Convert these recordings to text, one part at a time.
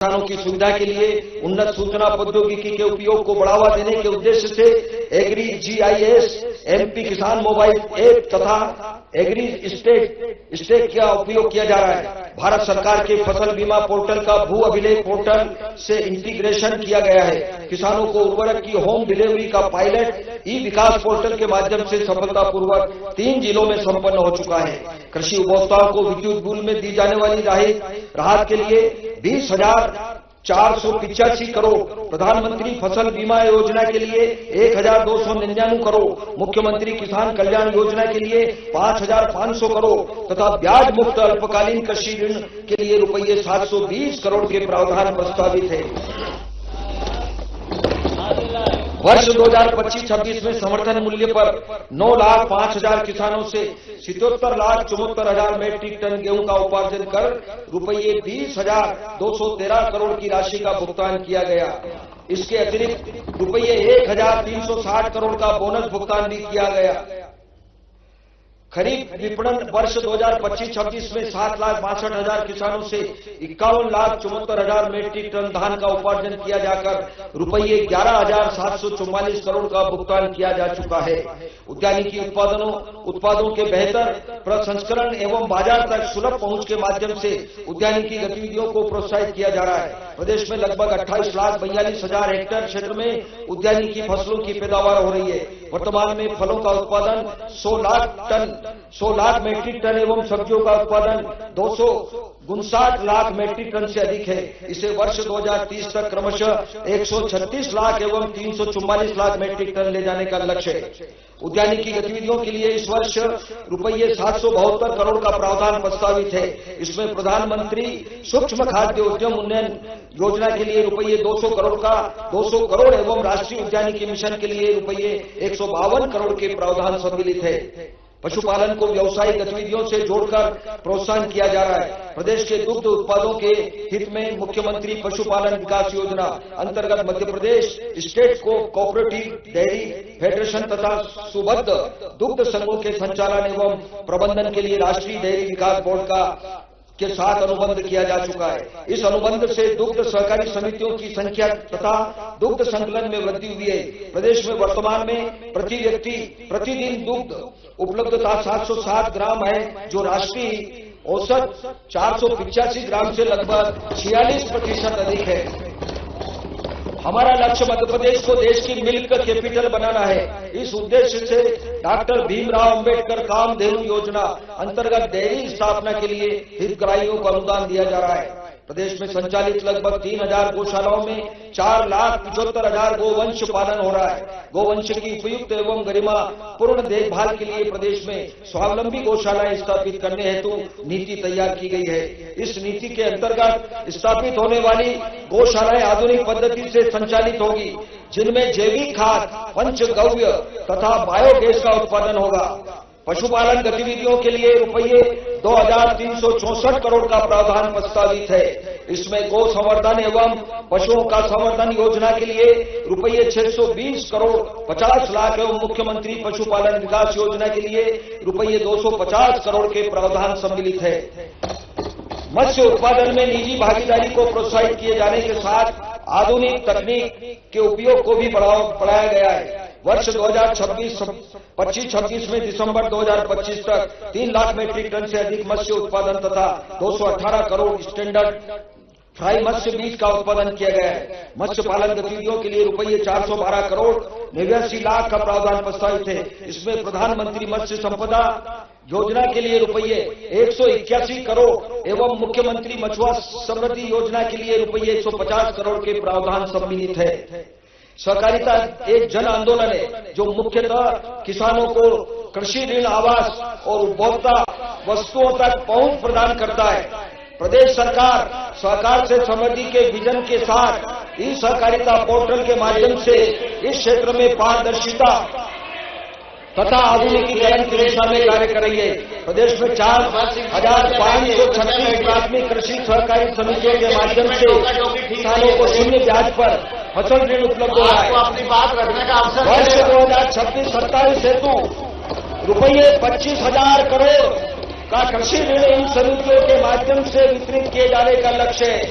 किसानों की सुविधा के लिए उन्नत सूचना प्रौद्योगिकी के उपयोग को बढ़ावा देने के उद्देश्य से एग्री GIS, MP किसान मोबाइल ऐप तथा एग्री स्टेट का उपयोग किया जा रहा है। भारत सरकार के फसल बीमा पोर्टल का भू अभिलेख पोर्टल से इंटीग्रेशन किया गया है। किसानों को उर्वरक की होम डिलीवरी का पायलट ई विकास पोर्टल के माध्यम से सफलतापूर्वक 3 जिलों में संपन्न हो चुका है। कृषि उपभोक्ताओं को विद्युत बिल में दी जाने वाली राहत के लिए 20,485 करोड़, प्रधानमंत्री फसल बीमा योजना के लिए 1,299 करोड़, मुख्यमंत्री किसान कल्याण योजना के लिए 5,500 करोड़ तथा ब्याज मुक्त अल्पकालीन कृषि ऋण के लिए रुपये 720 करोड़ के प्रावधान प्रस्तावित है। वर्ष 2025-26 में समर्थन मूल्य पर 9,05,000 किसानों से 77,74,000 मैट्रिक टन गेहूं का उपार्जन कर रुपये 20,213 करोड़ की राशि का भुगतान किया गया। इसके अतिरिक्त रुपये 1,360 करोड़ का बोनस भुगतान भी किया गया। खरीफ विपणन वर्ष 2025-26 में 7,62,000 किसानों से 51,74,000 मैट्रिक टन धान का उपार्जन किया जाकर रुपये 11,744 करोड़ का भुगतान किया जा चुका है। उद्यानिकी उत्पादों के बेहतर प्रसंस्करण एवं बाजार तक सुलभ पहुंच के माध्यम से उद्यानिकी गतिविधियों को प्रोत्साहित किया जा रहा है। प्रदेश में लगभग 28,42,000 हेक्टेयर क्षेत्र में उद्यानिकी फसलों की पैदावार हो रही है। वर्तमान में फलों का उत्पादन 100 लाख मैट्रिक टन एवं सब्जियों का उत्पादन 259 लाख मैट्रिक टन से अधिक है। इसे वर्ष 2030 तक क्रमशः 136 लाख एवं 344 लाख मैट्रिक टन ले जाने का लक्ष्य है। उद्यानिकी गतिविधियों के लिए इस वर्ष रुपये 772 करोड़ का प्रावधान प्रस्तावित है। इसमें प्रधानमंत्री सूक्ष्म खाद्य उद्यम उन्नयन योजना के लिए रुपये 200 करोड़ एवं राष्ट्रीय उद्यानिकी मिशन के लिए रुपये 152 करोड़ के प्रावधान सम्मिलित है। पशुपालन को व्यावसायिक गतिविधियों से जोड़कर प्रोत्साहन किया जा रहा है। प्रदेश के दुग्ध उत्पादों के हित में मुख्यमंत्री पशुपालन विकास योजना अंतर्गत Madhya Pradesh state cooperative dairy federation तथा सुबद्ध दुग्ध संघों के संचालन एवं प्रबंधन के लिए राष्ट्रीय डेयरी विकास बोर्ड के साथ अनुबंध किया जा चुका है। इस अनुबंध से दुग्ध सहकारी समितियों की संख्या तथा दुग्ध संकलन में वृद्धि हुई है। प्रदेश में वर्तमान में प्रति व्यक्ति प्रतिदिन दुग्ध उपलब्धता 707 ग्राम है, जो राष्ट्रीय औसत 485 ग्राम से लगभग 46% अधिक है। हमारा लक्ष्य मध्य प्रदेश को देश की मिल्क कैपिटल बनाना है। इस उद्देश्य से डॉक्टर भीमराव अंबेडकर कामधेनु योजना अंतर्गत डेयरी स्थापना के लिए हितग्राहियों को अनुदान दिया जा रहा है। प्रदेश में संचालित लगभग 3,000 गौशालाओं में 4,75,000 गोवंश पालन हो रहा है। गोवंश की उपयुक्त एवं गरिमा पूर्ण देखभाल के लिए प्रदेश में स्वावलंबी गौशालाएं स्थापित करने हेतु नीति तैयार की गई है। इस नीति के अंतर्गत स्थापित होने वाली गौशालाएं आधुनिक पद्धति से संचालित होगी, जिनमें जैविक खाद, पंचगव्य तथा बायोगैस का उत्पादन होगा। पशुपालन गतिविधियों के लिए रुपये 2,364 करोड़ का प्रावधान प्रस्तावित है। इसमें गौ संवर्धन एवं पशुओं का संवर्धन योजना के लिए रुपये 620 करोड़ 50 लाख एवं मुख्यमंत्री पशुपालन विकास योजना के लिए रुपये 250 करोड़ के प्रावधान सम्मिलित है। मत्स्य उत्पादन में निजी भागीदारी को प्रोत्साहित किए जाने के साथ आधुनिक तकनीक के उपयोग को भी बढ़ाया गया है। वर्ष 2025-26 में दिसंबर 2025 तक 3 लाख मैट्रिक टन से अधिक मत्स्य उत्पादन तथा 218 करोड़ स्टैंडर्ड फ्राई मत्स्य बीज का उत्पादन किया गया है। मत्स्य पालन गतिविधियों के लिए रुपये 412 करोड़ 89 लाख का प्रावधान प्रस्तावित है। इसमें प्रधानमंत्री मत्स्य संपदा योजना के लिए रुपये 181 करोड़ एवं मुख्यमंत्री मछुआ समृद्धि योजना के लिए रुपये 150 करोड़ के प्रावधान सम्मिलित है। सहकारिता एक जन आंदोलन है, जो मुख्यतः किसानों को कृषि ऋण, आवास और उपभोक्ता वस्तुओं तक पहुंच प्रदान करता है। प्रदेश सरकार सहकार से समृद्धि के विजन के साथ ई सहकारिता पोर्टल के माध्यम से इस क्षेत्र में पारदर्शिता तथा आधुनिकीकरण की दिशा में कार्य कर रही है। प्रदेश में 4,536 प्राथमिक कृषि सहकारी समितियों के माध्यम से किसानों को शून्य ब्याज पर फसल ऋण उपलब्ध हो रहा है। अपनी बात रखने का अवसर वर्ष 2026-27 हेतु रुपये 25,000 करोड़ का कृषि ऋण इन समितियों के माध्यम से वितरित किए जाने का लक्ष्य है।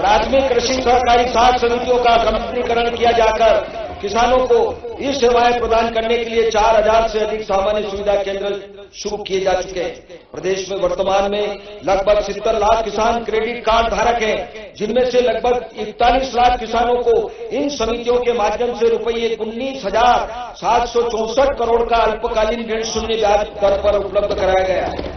प्राथमिक कृषि सहकारी साख समितियों का कंपनीकरण किया जाकर किसानों को ये सेवाएं प्रदान करने के लिए 4000 से अधिक सामान्य सुविधा केंद्र शुरू किए जा चुके हैं। प्रदेश में वर्तमान में लगभग 70 लाख किसान क्रेडिट कार्ड धारक हैं, जिनमें से लगभग 41 लाख किसानों को इन समितियों के माध्यम से रुपये 19,764 करोड़ का अल्पकालीन ऋण शून्य ब्याज दर पर उपलब्ध कराया गया है।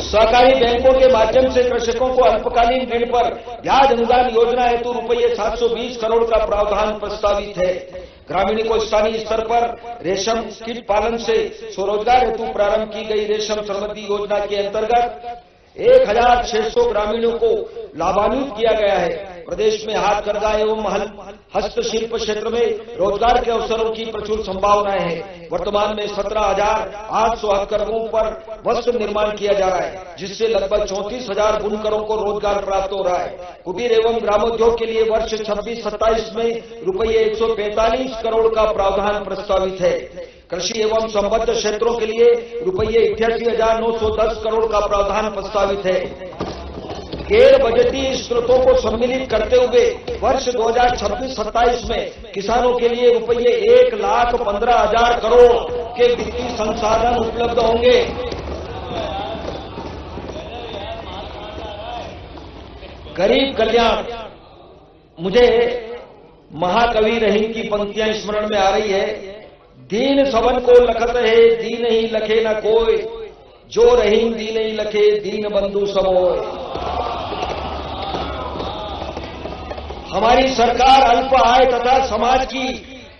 सहकारी बैंकों के माध्यम से कृषकों को अल्पकालीन ऋण पर ब्याज अनुदान योजना हेतु रुपये 720 करोड़ का प्रावधान प्रस्तावित है। ग्रामीणों को स्थानीय स्तर पर रेशम कीट पालन से स्वरोजगार हेतु प्रारंभ की गई रेशम समृद्धि योजना के अंतर्गत 1600 ग्रामीणों को लाभान्वित किया गया है। प्रदेश में हाथकरघा एवं हस्तशिल्प क्षेत्र में रोजगार के अवसरों की प्रचुर संभावनाएं हैं। वर्तमान में 17,800 हथकरघों पर वस्त्र निर्माण किया जा रहा है, जिससे लगभग 34,000 बुनकरों को रोजगार प्राप्त हो रहा है। कुटीर एवं ग्रामोद्योग के लिए वर्ष 26-27 में रुपये 145 करोड़ का प्रावधान प्रस्तावित है। कृषि एवं संबद्ध क्षेत्रों के लिए रुपये 88,910 करोड़ का प्रावधान प्रस्तावित है। गैर बजटीय स्रोतों को सम्मिलित करते हुए वर्ष 2026-27 में किसानों के लिए रुपये 1,15,000 करोड़ के वित्तीय संसाधन उपलब्ध होंगे। गरीब कल्याण, मुझे महाकवि रहीम की पंक्तियां स्मरण में आ रही है। दीन सबन को लखत है, दीन ही लखे न कोई, जो रहीम दीन ही लखे, दीन बंधु समोय। हमारी सरकार अल्प आय तथा समाज की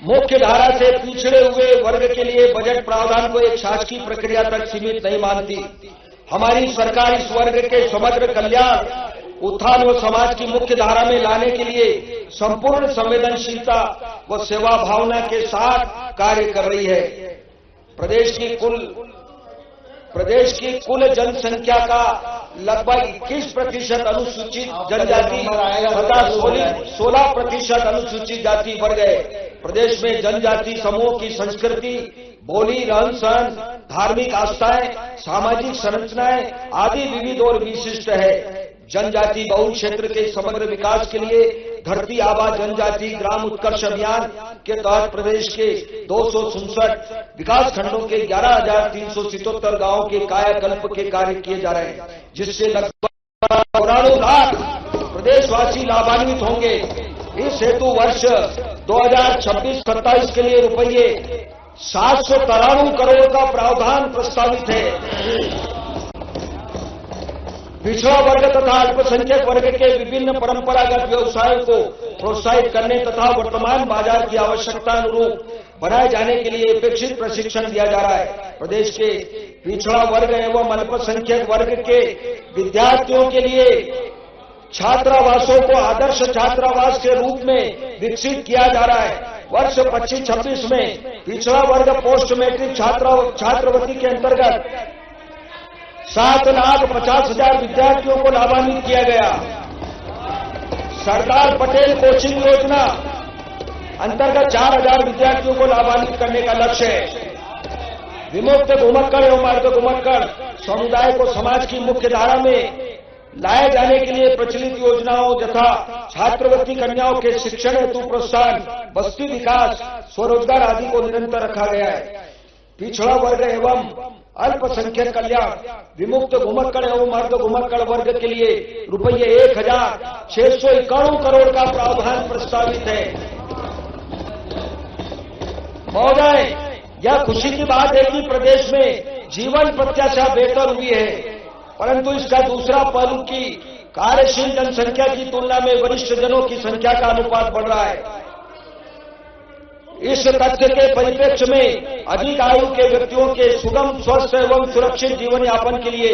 मुख्य धारा से पिछड़े हुए वर्ग के लिए बजट प्रावधान को एक शासकीय प्रक्रिया तक सीमित नहीं मानती। हमारी सरकार इस वर्ग के समग्र कल्याण, उत्थान व समाज की मुख्य धारा में लाने के लिए संपूर्ण संवेदनशीलता व सेवा भावना के साथ कार्य कर रही है। प्रदेश की कुल जनसंख्या का लगभग 21% अनुसूचित जनजाति तथा 16% अनुसूचित जाति वर्ग है। प्रदेश में जनजाति समूह की संस्कृति, बोली, रहन सहन, धार्मिक आस्थाएं, सामाजिक संरचनाएं आदि विविध और विशिष्ट है। जनजाति बहुल क्षेत्र के समग्र विकास के लिए धरती आबा जनजाति ग्राम उत्कर्ष अभियान के तहत प्रदेश के 267 विकास खंडों के 11,377 गांवों के कायाकल्प के कार्य किए जा रहे हैं, जिससे लगभग 94 लाख प्रदेशवासी लाभान्वित होंगे। इस हेतु वर्ष 2026-27 के लिए रुपये 793 करोड़ का प्रावधान प्रस्तावित है। पिछड़ा वर्ग तथा अल्पसंख्यक वर्ग के विभिन्न परंपरागत व्यवसायों को प्रोत्साहित करने तथा वर्तमान बाजार की आवश्यकता अनुरूप बनाए जाने के लिए अपेक्षित प्रशिक्षण दिया जा रहा है। प्रदेश के पिछड़ा वर्ग एवं अल्पसंख्यक वर्ग के विद्यार्थियों के लिए छात्रावासों को आदर्श छात्रावास के रूप में विकसित किया जा रहा है। वर्ष 25-26 में पिछड़ा वर्ग पोस्ट मैट्रिक छात्रवृत्ति के अंतर्गत 7,50,000 विद्यार्थियों को लाभान्वित किया गया। सरदार पटेल कोचिंग योजना अंतर्गत 4,000 विद्यार्थियों को लाभान्वित करने का लक्ष्य है। विमुक्त घुमक्कड़ एवं अर्ध घुमक्कड़ समुदाय को समाज की मुख्य धारा में लाए जाने के लिए प्रचलित योजनाओं तथा छात्रवृत्ति कन्याओं के शिक्षण हेतु प्रोत्साहन, बस्ती विकास, स्वरोजगार आदि को निरंतर रखा गया है। पिछड़ा वर्ग एवं अल्पसंख्यक कल्याण, विमुक्त घुमक्कड़ एवं अर्ध घुमक्कड़ वर्ग के लिए रुपये 1,691 करोड़ का प्रावधान प्रस्तावित है। महोदय, यह खुशी की बात है कि प्रदेश में जीवन प्रत्याशा बेहतर हुई है, परंतु इसका दूसरा पहलू की कार्यशील जनसंख्या की तुलना में वरिष्ठ जनों की संख्या का अनुपात बढ़ रहा है। इस तथ्य के परिप्रेक्ष्य में अधिक आयु के व्यक्तियों के सुगम, स्वस्थ एवं सुरक्षित जीवन यापन के लिए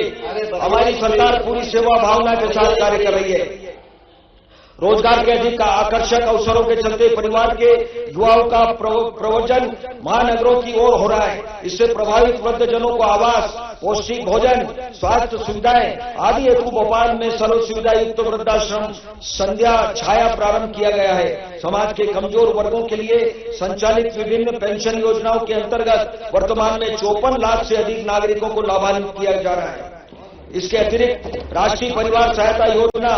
हमारी सरकार पूरी सेवा भावना के साथ कार्य कर रही है। रोजगार के अधिक आकर्षक अवसरों के चलते परिवार के युवाओं का प्रवजन महानगरों की ओर हो रहा है। इससे प्रभावित वृद्धजनों को आवास, पौष्टिक भोजन, स्वास्थ्य सुविधाएं आदि हेतु भोपाल में सर्व सुविधा युक्त वृद्धाश्रम संध्या छाया प्रारंभ किया गया है। समाज के कमजोर वर्गों के लिए संचालित विभिन्न पेंशन योजनाओं के अंतर्गत वर्तमान में 54 लाख से अधिक नागरिकों को लाभान्वित किया जा रहा है। इसके अतिरिक्त राष्ट्रीय परिवार सहायता योजना,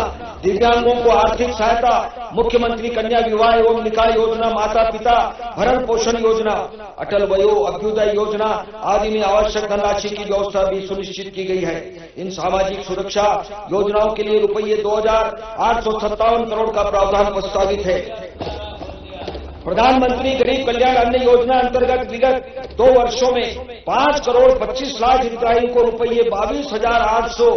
दिव्यांगों को आर्थिक सहायता, मुख्यमंत्री कन्या विवाह एवं निकाह योजना, माता पिता भरण पोषण योजना, अटल वयो अभ्युदय योजना आदि में आवश्यक धनराशि की व्यवस्था भी सुनिश्चित की गई है। इन सामाजिक सुरक्षा योजनाओं के लिए रुपये 2,857 करोड़ का प्रावधान प्रस्तावित है। प्रधानमंत्री गरीब कल्याण अन्न योजना अंतर्गत विगत 2 वर्षों में 5 करोड़ 25 लाख हितग्राहियों को रुपये 22,800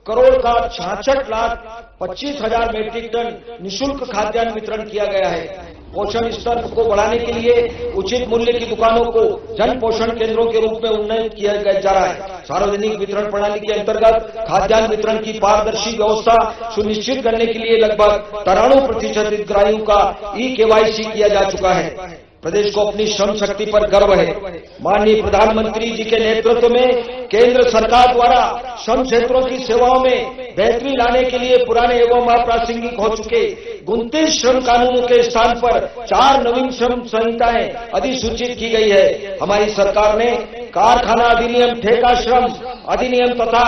करोड़ का 66,25,000 मीट्रिक टन निःशुल्क खाद्यान्न वितरण किया गया है। पोषण स्तर को बढ़ाने के लिए उचित मूल्य की दुकानों को जन पोषण केंद्रों के रूप में उन्नयन किया जा रहा है। सार्वजनिक वितरण प्रणाली के अंतर्गत खाद्यान्न वितरण की पारदर्शी व्यवस्था सुनिश्चित करने के लिए लगभग 93% हितग्राहियों का ई-KYC किया जा चुका है। प्रदेश को अपनी श्रम शक्ति पर गर्व है। माननीय प्रधानमंत्री जी के नेतृत्व में केंद्र सरकार द्वारा श्रम क्षेत्रों की सेवाओं में बेहतरी लाने के लिए पुराने एवं अप्रासंगिक हो चुके 29 श्रम कानूनों के स्थान पर 4 नवीन श्रम संहिताएं अधिसूचित की गई है। हमारी सरकार ने कारखाना अधिनियम, ठेका श्रम अधिनियम तथा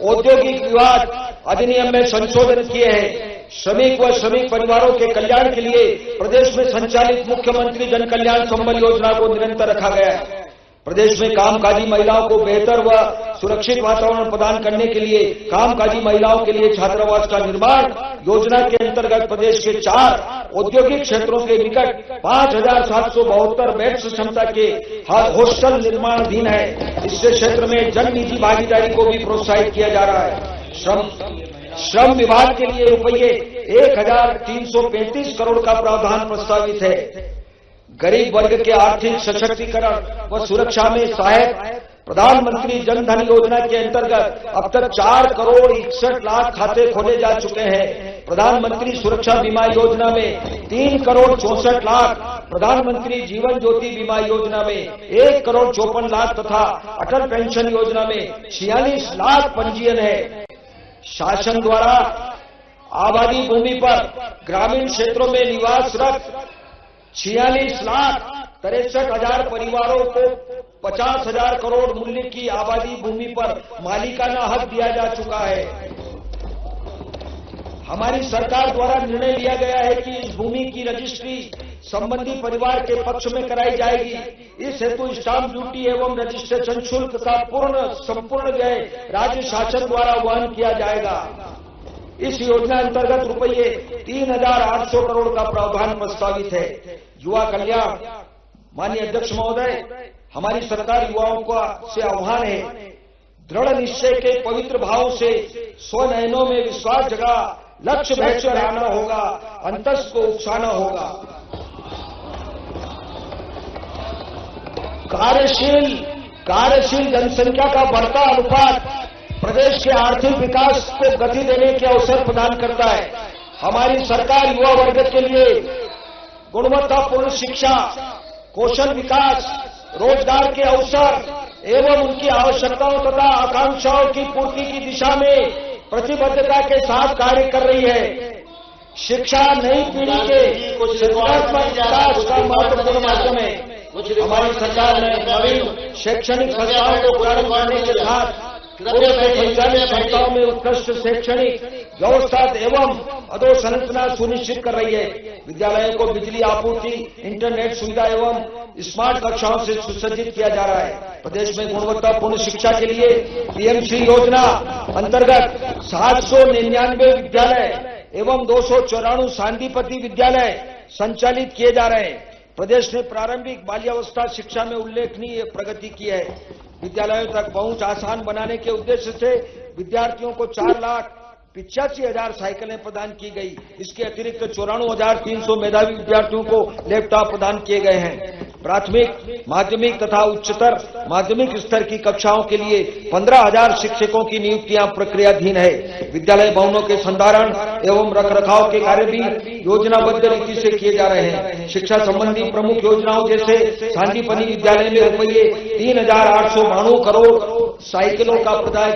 औद्योगिक विवाद अधिनियम में संशोधन किए हैं। श्रमिक व श्रमिक परिवारों के कल्याण के लिए प्रदेश में संचालित मुख्यमंत्री जन कल्याण संबल योजना को निरंतर रखा गया है। प्रदेश में कामकाजी महिलाओं को बेहतर व सुरक्षित वातावरण प्रदान करने के लिए कामकाजी महिलाओं के लिए छात्रावास का निर्माण योजना के अंतर्गत प्रदेश के 4 औद्योगिक क्षेत्रों के निकट 5,772 बेड्स क्षमता के हॉस्टल निर्माणाधीन है। इससे क्षेत्र में जन निजी भागीदारी को भी प्रोत्साहित किया जा रहा है। श्रम विभाग के लिए रुपये 1,335 करोड़ का प्रावधान प्रस्तावित है। गरीब वर्ग के आर्थिक सशक्तिकरण व सुरक्षा में सहायक प्रधानमंत्री जन धन योजना के अंतर्गत अब तक 4 करोड़ 61 लाख खाते खोले जा चुके हैं। प्रधानमंत्री सुरक्षा बीमा योजना में 3 करोड़ 64 लाख, प्रधानमंत्री जीवन ज्योति बीमा योजना में 1 करोड़ 54 लाख तथा अटल पेंशन योजना में 46 लाख पंजीयन है। शासन द्वारा आबादी भूमि पर ग्रामीण क्षेत्रों में निवासरत 46,63,000 परिवारों को 50,000 करोड़ मूल्य की आबादी भूमि पर मालिकाना हक दिया जा चुका है। हमारी सरकार द्वारा निर्णय लिया गया है कि इस भूमि की रजिस्ट्री संबंधी परिवार के पक्ष में कराई जाएगी। इस हेतु स्टाम्प ड्यूटी एवं रजिस्ट्रेशन शुल्क का संपूर्ण व्यय राज्य शासन द्वारा वहन किया जाएगा। इस योजना अंतर्गत रुपये 3,800 करोड़ का प्रावधान प्रस्तावित है। युवा कल्याण, माननीय अध्यक्ष महोदय, हमारी सरकार युवाओं का से आह्वान है, दृढ़ निश्चय के पवित्र भाव से स्वनयनों में विश्वास जगा लक्ष्य भेद चढ़ाना होगा, अंतस को उकसाना होगा। कार्यशील जनसंख्या का बढ़ता अनुपात प्रदेश के आर्थिक विकास को गति देने के अवसर प्रदान करता है। हमारी सरकार युवा वर्ग के लिए गुणवत्तापूर्ण शिक्षा, कौशल विकास, रोजगार के अवसर एवं उनकी आवश्यकताओं तथा आकांक्षाओं की पूर्ति की दिशा में प्रतिबद्धता के साथ कार्य कर रही है। शिक्षा नई पीढ़ी के सृजनात्मक विकास का महत्वपूर्ण माध्यम है। हमारी सरकार ने नवीन शैक्षणिक संस्थाओं को प्रारंभ करने के साथ पूर्व संचालित संस्थाओं में उत्कृष्ट शैक्षणिक व्यवस्था एवं अधोसंरचना सुनिश्चित कर रही है। विद्यालयों को बिजली आपूर्ति, इंटरनेट सुविधा एवं स्मार्ट कक्षाओं से सुसज्जित किया जा रहा है। प्रदेश में गुणवत्तापूर्ण शिक्षा के लिए पीएमश्री योजना अंतर्गत 799 विद्यालय एवं 294 शांतिपति विद्यालय संचालित किए जा रहे हैं। प्रदेश ने प्रारंभिक बाल्यावस्था शिक्षा में उल्लेखनीय प्रगति की है। विद्यालयों तक पहुंच आसान बनाने के उद्देश्य से विद्यार्थियों को 4,85,000 साइकिलें प्रदान की गई। इसके अतिरिक्त 94,300 मेधावी विद्यार्थियों को लैपटॉप प्रदान किए गए हैं। प्राथमिक, माध्यमिक तथा उच्चतर माध्यमिक स्तर की कक्षाओं के लिए 15,000 शिक्षकों की नियुक्तियां प्रक्रियाधीन है। विद्यालय भवनों के संधारण एवं रखरखाव के कार्य भी योजनाबद्ध रीति से किए जा रहे हैं। शिक्षा संबंधी प्रमुख योजनाओं जैसे शांतिपनी विद्यालय में रुपये 3,892 करोड़, साइकिलों का प्रदान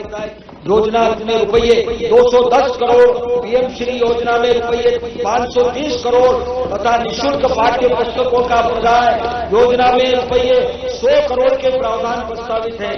योजना में रुपये 210 करोड़, पीएमश्री योजना में रुपये 530 करोड़ तथा निःशुल्क पाठ्य पुस्तकों का प्रदान योजना में रुपये 100 करोड़ के प्रावधान प्रस्तावित है।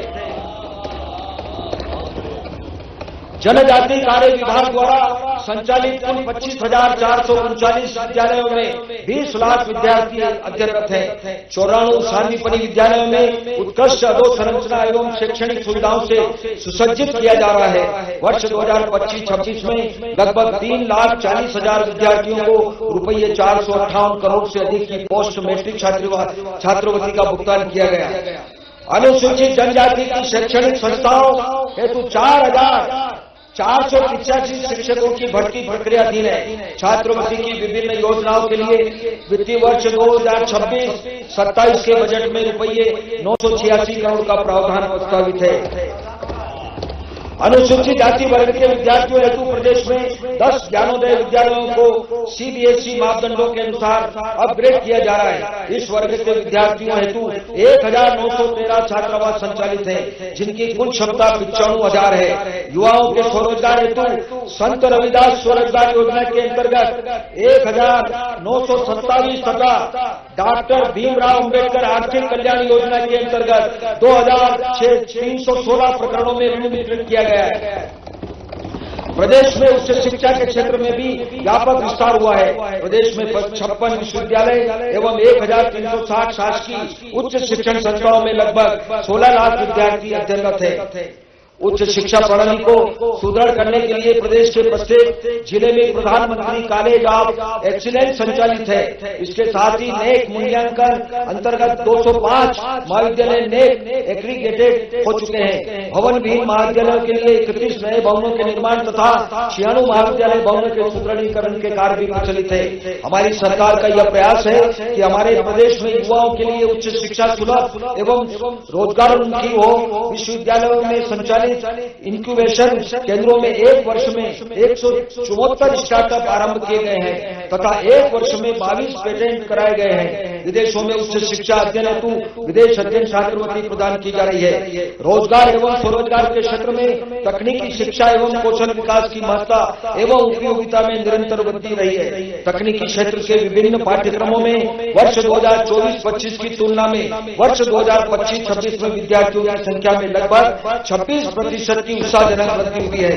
जनजाति कार्य विभाग द्वारा संचालित कुल 25,439 विद्यालयों में 20 लाख विद्यार्थी अध्ययनरत हैं। 94 शांतिपनी विद्यालयों में उत्कृष्ट अधोसंरचना एवं शैक्षणिक सुविधाओं से सुसज्जित किया जा रहा है। वर्ष 2025-26 में लगभग 3,40,000 विद्यार्थियों को रुपये 458 करोड़ से अधिक की पोस्ट मैट्रिक छात्रवृत्ति का भुगतान किया गया। अनुसूचित जनजाति की शैक्षणिक संस्थाओं हेतु 4,485 शिक्षकों की भर्ती प्रक्रियाधीन है। छात्रवृत्ति की विभिन्न योजनाओं के लिए वित्तीय वर्ष 2026-27 के बजट में रुपये 986 करोड़ का प्रावधान प्रस्तावित है। अनुसूचित जाति वर्ग के विद्यार्थियों हेतु प्रदेश में 10 ज्ञानोदय विद्यालयों को सीबीएसई मापदंडों के अनुसार अपग्रेड किया जा रहा है। इस वर्ग के विद्यार्थियों हेतु 1,913 छात्रावास संचालित हैं, जिनकी कुल क्षमता 95,000 है। युवाओं के स्वरोजगार हेतु संत रविदास स्वरोजगार योजना के अंतर्गत 1,927 तथा डॉक्टर भीमराव अंबेडकर आर्थिक कल्याण योजना के अंतर्गत 2,316 प्रकरणों में ऋण वितरित किया गया है। प्रदेश में उच्च शिक्षा के क्षेत्र में भी व्यापक विस्तार हुआ है। प्रदेश में 56 विश्वविद्यालय एवं 1,360 शासकीय उच्च शिक्षण संस्थाओं में लगभग 16 लाख विद्यार्थी अध्ययनरत है। उच्च शिक्षा प्रणाली को सुदृढ़ करने के लिए प्रदेश के प्रत्येक जिले में प्रधानमंत्री कॉलेज ऑफ एक्सीलेंस संचालित है। इसके साथ ही नेक मूल्यांकन अंतर्गत 205 महाविद्यालय नेक एग्रीगेटेड हो चुके हैं। भवन विहीन महाविद्यालयों के लिए 31 नए भवनों के निर्माण तथा 96 महाविद्यालय भवनों के सुदृढ़ीकरण के कार्य भी प्रचलित है। हमारी सरकार का यह प्रयास है कि हमारे प्रदेश में युवाओं के लिए उच्च शिक्षा सुलभ एवं रोजगारोन्मुखी हो। विश्वविद्यालयों में संचालित इंक्यूबेशन केंद्रों में एक वर्ष में 174 स्टार्टअप आरंभ किए गए हैं तथा एक वर्ष में 22 पेटेंट कराए गए हैं। विदेशों में उच्च शिक्षा अध्ययन हेतु विदेश अध्ययन छात्रवृत्ति प्रदान की जा रही है। रोजगार एवं स्वरोजगार के क्षेत्र में तकनीकी शिक्षा एवं कौशल विकास की महत्ता एवं उपयोगिता में निरंतर वृद्धि रही है। तकनीकी क्षेत्र के विभिन्न पाठ्यक्रमों में वर्ष 2024-25 की तुलना में वर्ष 2025-26 में विद्यार्थियों की संख्या में लगभग 26% की उत्साहजनक वृद्धि हुई है।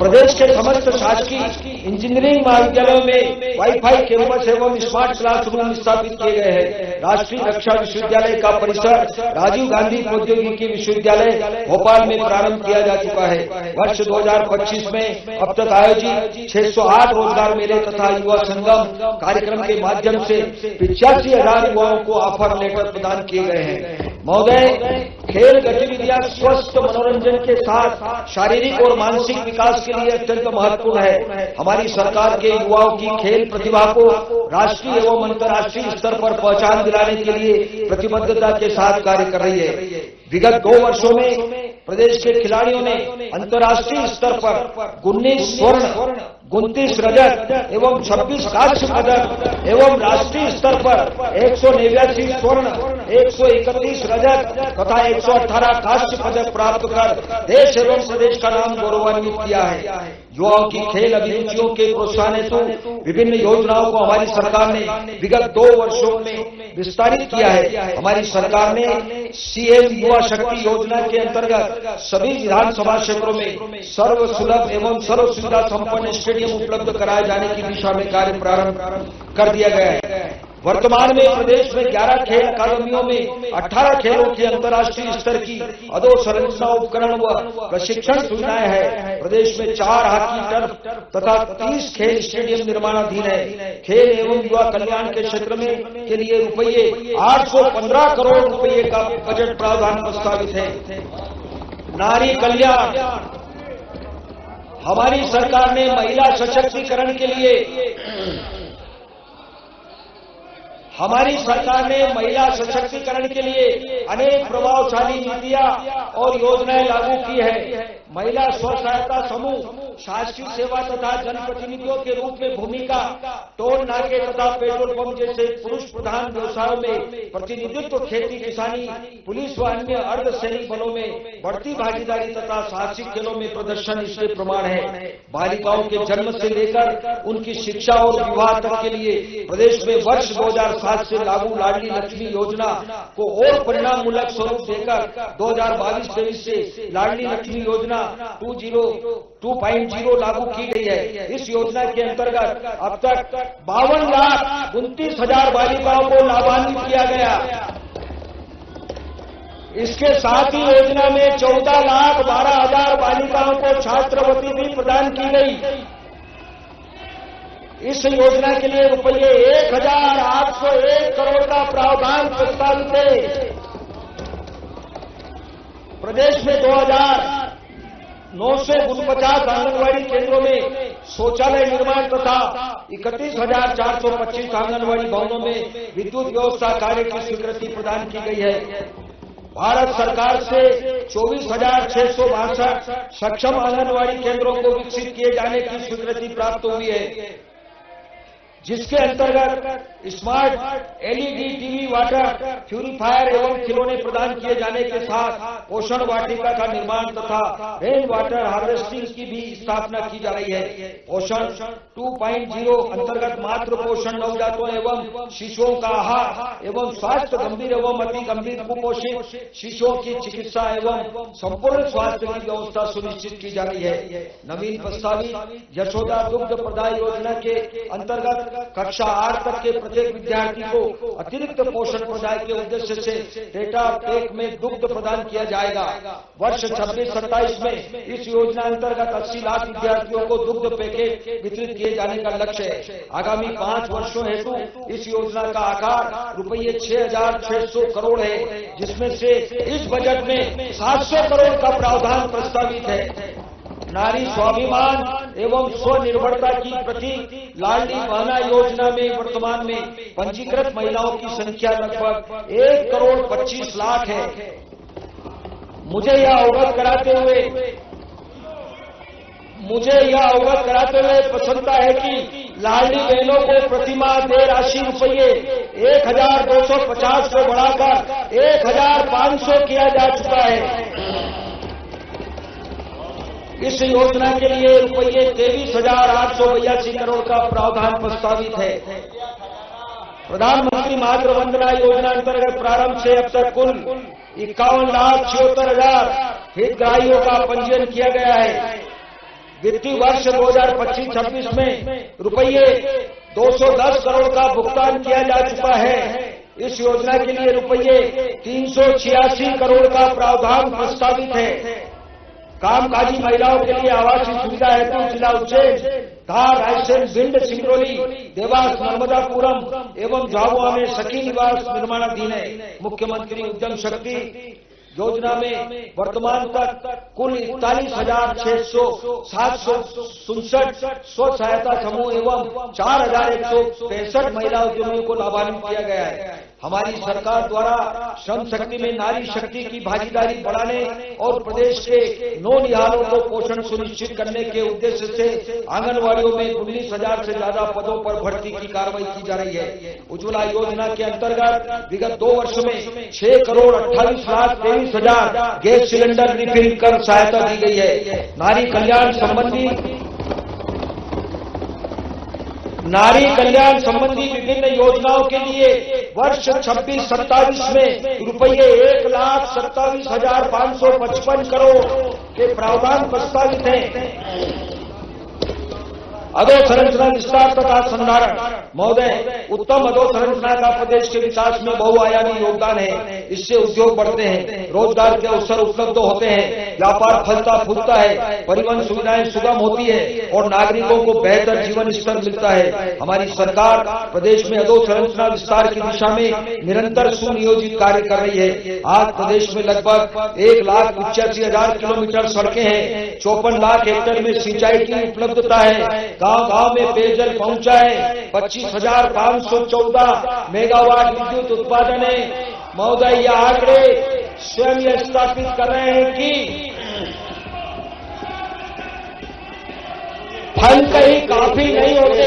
प्रदेश के समस्त शासकीय इंजीनियरिंग महाविद्यालयों में वाईफाई कैंपस एवं स्मार्ट क्लासरूम स्थापित किए गए हैं। राष्ट्रीय रक्षा विश्वविद्यालय का परिसर राजीव गांधी प्रौद्योगिकी विश्वविद्यालय भोपाल में प्रारंभ किया जा चुका है। वर्ष 2025 में अब तक आयोजित 608 रोजगार मेले तथा युवा संगम कार्यक्रम के माध्यम से 85,000 युवाओं को ऑफर लेटर प्रदान किए गए हैं। महोदय, खेल गतिविधियां स्वस्थ मनोरंजन के साथ शारीरिक और मानसिक विकास के लिए अत्यंत महत्वपूर्ण है। हमारी सरकार के युवाओं की खेल प्रतिभा को राष्ट्रीय एवं अंतर्राष्ट्रीय स्तर पर पहचान दिलाने के लिए प्रतिबद्धता के साथ कार्य कर रही है। विगत 2 वर्षों में प्रदेश के खिलाड़ियों ने अंतर्राष्ट्रीय स्तर पर 19 स्वर्ण, 29 रजत एवं 26 कांस्य पदक एवं राष्ट्रीय स्तर पर 189 स्वर्ण, 131 रजत तथा 118 कांस्य पदक प्राप्त कर देश एवं प्रदेश का नाम गौरवान्वित किया है। युवाओं की खेल अभिरुचियों के प्रोत्साहन हेतु विभिन्न योजनाओं को हमारी सरकार ने विगत 2 वर्षों में विस्तारित किया है। हमारी सरकार ने सीएम युवा शक्ति योजना के अंतर्गत सभी विधानसभा क्षेत्रों में सर्व सुलभ एवं सर्व सुविधा संपन्न स्टेडियम उपलब्ध कराए जाने की दिशा में कार्य प्रारंभ कर दिया गया है। वर्तमान में प्रदेश में 11 खेल अकादमियों में 18 खेलों की अंतर्राष्ट्रीय स्तर की अधोसंरचना उपकरण व प्रशिक्षण सुविधाएं हैं। प्रदेश में 4 हॉकी टर्फ तथा 30 खेल स्टेडियम निर्माणाधीन है। खेल एवं युवा कल्याण के क्षेत्र में के लिए रुपये 815 करोड़ रुपये का बजट प्रावधान प्रस्तावित है। नारी कल्याण, हमारी सरकार ने महिला सशक्तिकरण के लिए अनेक प्रभावशाली नीतियां और योजनाएं लागू की है। महिला स्व सहायता समूह शासकीय सेवा तथा जनप्रतिनिधियों के रूप में भूमिका, टोल नाके तथा पेट्रोल पंप जैसे पुरुष प्रधान व्यवसायों में प्रतिनिधित्व, खेती किसानी, पुलिस व अन्य अर्धसैनिक बलों में बढ़ती भागीदारी तथा साहसिक खेलों में प्रदर्शन इसके प्रमाण है। बालिकाओं के जन्म से लेकर उनकी शिक्षा और विवाह तक के लिए प्रदेश में वर्ष 2007 से लागू लाडली लक्ष्मी योजना को और परिणाममूलक स्वरूप देकर 2022-23 से लाडली लक्ष्मी योजना 2.0 लागू की गई है। इस योजना के अंतर्गत अब तक 52,29,000 बालिकाओं को लाभान्वित किया गया। इसके साथ ही योजना में 14,12,000 बालिकाओं को छात्रवृत्ति भी प्रदान की गई। इस योजना के लिए रुपये 1,801 करोड़ का प्रावधान प्रस्तावित है। प्रदेश में 2,949 आंगनबाड़ी केंद्रों में शौचालय निर्माण तथा 31,425 आंगनबाड़ी भवनों में विद्युत व्यवस्था कार्य की स्वीकृति प्रदान की गई है। भारत सरकार से 24,662 सक्षम आंगनबाड़ी केंद्रों को विकसित किए जाने की स्वीकृति प्राप्त हुई है, जिसके अंतर्गत smart LED TV, water purifier एवं खिलौने प्रदान किए जाने के साथ पोषण वाटिका का निर्माण तथा रेन वाटर हार्वेस्टिंग की भी स्थापना की जा रही है। पोषण 2.0 अंतर्गत मातृ पोषण, नवजातों एवं शिशुओं का आहार एवं स्वास्थ्य, गंभीर एवं अति गंभीर कुपोषित शिशुओं की चिकित्सा एवं संपूर्ण स्वास्थ्य की व्यवस्था सुनिश्चित की जा रही है। नवीन प्रस्तावित यशोदा दुग्ध प्रदाय योजना के अंतर्गत कक्षा 8 तक के प्रत्येक विद्यार्थी को अतिरिक्त पोषण प्रदाय के उद्देश्य से टेट्रा पैक में दुग्ध प्रदान किया जाएगा। वर्ष 26-27 में इस योजना अंतर्गत 80 लाख विद्यार्थियों को दुग्ध पैकेट वितरित किए जाने का लक्ष्य है। आगामी 5 वर्षों हेतु इस योजना का आकार रुपये 6,600 करोड़ है, जिसमें से इस बजट में 700 करोड़ का प्रावधान प्रस्तावित है। नारी स्वाभिमान एवं स्वनिर्भरता की प्रतीक लाडली बहना योजना में वर्तमान में पंजीकृत महिलाओं की संख्या लगभग 1,25 लाख है। मुझे यह अवगत कराते हुए प्रसन्नता है कि लाडली बहनों को प्रतिमाह देय राशि रुपये 1,250 से बढ़ाकर 1,500 किया जा चुका है। इस योजना के लिए रुपये 23,882 करोड़ का प्रावधान प्रस्तावित है। प्रधानमंत्री मातृ वंदना योजना अंतर्गत प्रारंभ से अब तक कुल 51,76,000 हितग्राहियों का पंजीयन किया गया है। वित्तीय वर्ष 2025-26 में रुपये 210 करोड़ का भुगतान किया जा चुका है। इस योजना के लिए रुपये 386 करोड़ का प्रावधान प्रस्तावित है। कामकाजी महिलाओं के लिए आवासीय सुविधा हेतु जिला उज्जैन, धार, रायसेन, भिंड, सिंगरौली, देवास, नर्मदापुरम एवं झाबुआ में सखी निवास निर्माणाधीन है। मुख्यमंत्री उद्यम शक्ति योजना में वर्तमान तक कुल 41,767 स्व सहायता समूह एवं 4,163 महिला उद्यमियों को लाभान्वित किया गया है। हमारी सरकार द्वारा श्रम शक्ति में नारी शक्ति की भागीदारी बढ़ाने और प्रदेश के नौनिहालों को पोषण सुनिश्चित करने के उद्देश्य से आंगनबाड़ियों में 19,000 से ज्यादा पदों पर भर्ती की कार्रवाई की जा रही है। उज्ज्वला योजना के अंतर्गत विगत 2 वर्ष में 6,28,23,000 गैस सिलेंडर रिफिल कर सहायता दी गई है। नारी कल्याण संबंधी विभिन्न योजनाओं के लिए वर्ष 26-27 में रुपये 1,27,555 करोड़ के प्रावधान प्रस्तावित हैं। अधोसंरचना विस्तार तथा संधारण। महोदय, उत्तम अधोसंरचना का प्रदेश के विकास में बहुआयामी योगदान है। इससे उद्योग बढ़ते हैं, रोजगार के अवसर उपलब्ध होते हैं, व्यापार फलता फूलता है, परिवहन सुविधाएं सुगम होती है और नागरिकों को बेहतर जीवन स्तर मिलता है। हमारी सरकार प्रदेश में अधोसंरचना विस्तार की दिशा में निरंतर सुनियोजित कार्य कर रही है। आज प्रदेश में लगभग 1,85,000 किलोमीटर सड़कें हैं, 54 लाख हेक्टेयर में सिंचाई की उपलब्धता है, गांव-गांव में पेयजल पहुंचा है, 25,514 मेगावाट विद्युत उत्पादन है। महोदय, यह आंकड़े स्वयं स्थापित कर रहे हैं कि फल कहीं काफी नहीं होते,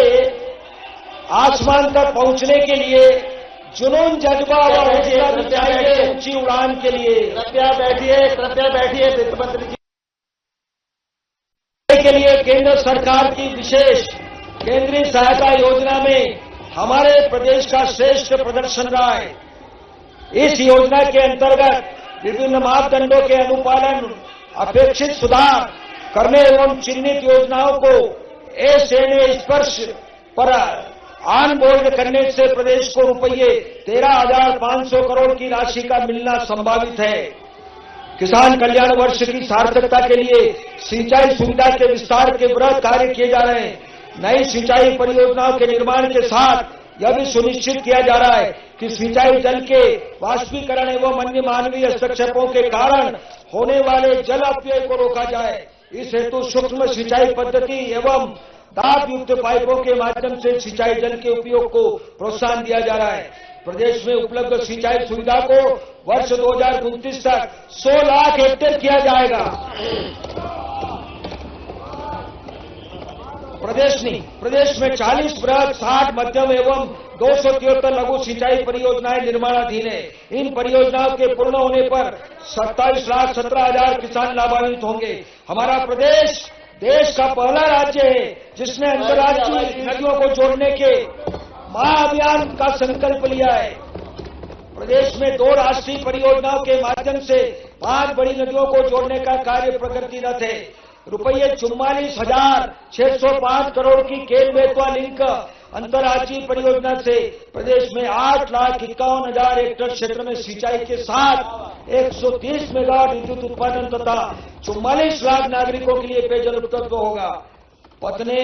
आसमान तक पहुंचने के लिए जुनून, जज्बा और हौसला भी चाहिए ऊंची उड़ान के लिए। कृपया बैठिए वित्त मंत्री जी। के लिए केंद्र सरकार की विशेष केंद्रीय सहायता योजना में हमारे प्रदेश का श्रेष्ठ प्रदर्शन रहा है। इस योजना के अंतर्गत विभिन्न मापदंडों के अनुपालन, अपेक्षित सुधार करने एवं चिन्हित योजनाओं को एसएनए स्पर्श पर ऑन बोर्ड करने से प्रदेश को रुपये 13,500 करोड़ की राशि का मिलना संभावित है। किसान कल्याण वर्ष की सार्थकता के लिए सिंचाई सुविधा के विस्तार के बृहद कार्य किए जा रहे हैं। नई सिंचाई परियोजनाओं के निर्माण के साथ यह भी सुनिश्चित किया जा रहा है कि सिंचाई जल के वाष्पीकरण एवं अन्य मानवीय हस्तक्षेपों के कारण होने वाले जल अपव्यय को रोका जाए। इस हेतु सूक्ष्म सिंचाई पद्धति एवं दाब युक्त पाइपों के माध्यम से सिंचाई जल के उपयोग को प्रोत्साहन दिया जा रहा है। प्रदेश में उपलब्ध सिंचाई सुविधा को वर्ष 2029 तक 100 लाख हेक्टेयर किया जाएगा। प्रदेश में 40 बृहद, 60 मध्यम एवं 273 लघु सिंचाई परियोजनाएं निर्माणाधीन है। इन परियोजनाओं के पूर्ण होने पर 27,17,000 किसान लाभान्वित होंगे। हमारा प्रदेश देश का पहला राज्य है जिसने अंतर्राष्ट्रीय नदियों को जोड़ने के महाअभियान का संकल्प लिया है। प्रदेश में 2 राष्ट्रीय परियोजनाओं के माध्यम से 5 बड़ी नदियों को जोड़ने का कार्य प्रगतिरत है। रुपये 44,605 करोड़ की केन बेतवा लिंक अंतर्राज्यीय परियोजना से प्रदेश में 8,51,000 हेक्टेयर क्षेत्र में सिंचाई के साथ 130 मेगावाट विद्युत उत्पादन तथा 44 लाख नागरिकों के लिए पेयजल उपलब्ध होगा। पत्ने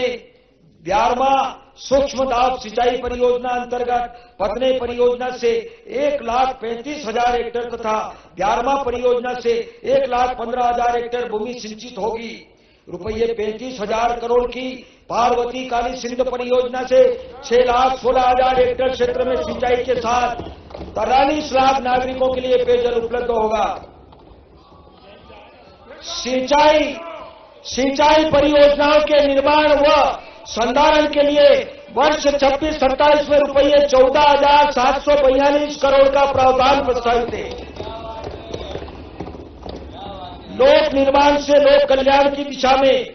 11वां सूक्ष्म दाब सिंचाई परियोजना अंतर्गत पत्ने परियोजना से 1,35,000 हेक्टेयर तथा 11वां परियोजना से 1,15,000 हेक्टेयर भूमि सिंचित होगी। रुपये 35,000 करोड़ की पार्वती काली सिंध परियोजना से 6,16,000 हेक्टेयर क्षेत्र में सिंचाई के साथ 43 लाख नागरिकों के लिए पेयजल उपलब्ध होगा। सिंचाई परियोजनाओं के निर्माण व संधारण के लिए वर्ष 26-27 में रुपये 14,742 करोड़ का प्रावधान प्रस्तावित है। लोक निर्माण से लोक कल्याण की दिशा में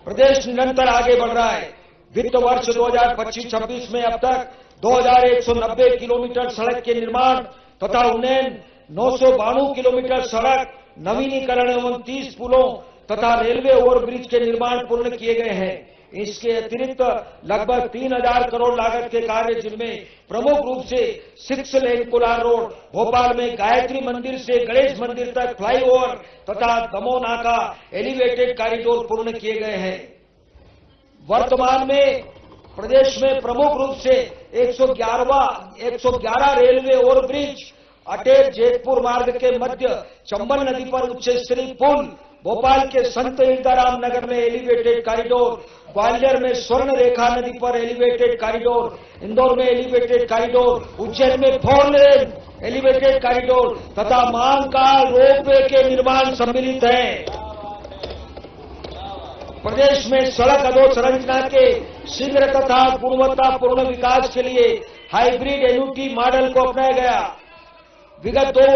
प्रदेश निरंतर आगे बढ़ रहा है। वित्त वर्ष 2025-26 में अब तक 2,190 किलोमीटर सड़क के निर्माण तथा 992 किलोमीटर सड़क नवीनीकरण एवं 30 पुलों तथा रेलवे ओवरब्रिज के निर्माण पूर्ण किए गए हैं। इसके अतिरिक्त लगभग 3,000 करोड़ लागत के कार्य जिनमें प्रमुख रूप से 6 लेन कोलार रोड, भोपाल में गायत्री मंदिर से गणेश मंदिर तक फ्लाईओवर तथा दमोह नाका एलिवेटेड कॉरिडोर पूर्ण किए गए हैं। वर्तमान में प्रदेश में प्रमुख रूप से 111 रेलवे ओवरब्रिज, अटेर जेतपुर मार्ग के मध्य चंबल नदी पर उच्च स्तरीय पुल, भोपाल के संत हिरदाराम नगर में एलिवेटेड कॉरिडोर, ग्वालियर में स्वर्ण रेखा नदी पर एलिवेटेड कॉरिडोर, इंदौर में एलिवेटेड कॉरिडोर, उज्जैन में 4 लेन एलिवेटेड कॉरिडोर तथा महाकाल रोपवे के निर्माण सम्मिलित हैं। प्रदेश में सड़क अधोसंरचना के शीघ्र तथा गुणवत्तापूर्ण विकास के लिए हाइब्रिड एन्युटी मॉडल को अपनाया गया। विगत 2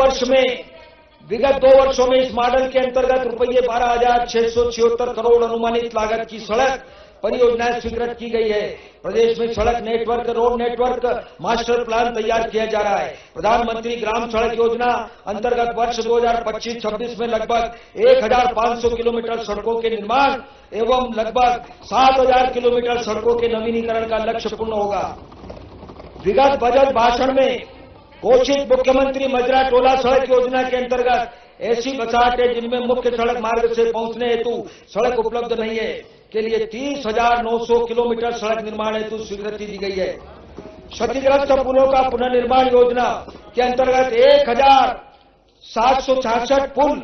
वर्षों में इस मॉडल के अंतर्गत रुपये 12,676 करोड़ अनुमानित लागत की सड़क परियोजनाएं स्वीकृत की गई है। प्रदेश में सड़क network, road network master plan तैयार किया जा रहा है। प्रधानमंत्री ग्राम सड़क योजना अंतर्गत वर्ष 2025-26 में लगभग 1,500 किलोमीटर सड़कों के निर्माण एवं लगभग 7,000 किलोमीटर सड़कों के नवीनीकरण का लक्ष्य पूर्ण होगा। विगत बजट भाषण में घोषित मुख्यमंत्री मजरा टोला सड़क योजना के अंतर्गत ऐसी बसाहट है जिनमें मुख्य सड़क मार्ग से पहुंचने हेतु सड़क उपलब्ध नहीं है के लिए 30,900 किलोमीटर सड़क निर्माण हेतु स्वीकृति दी गई है। क्षतिग्रस्त पुलों का पुनर्निर्माण योजना के अंतर्गत 1,766 पुल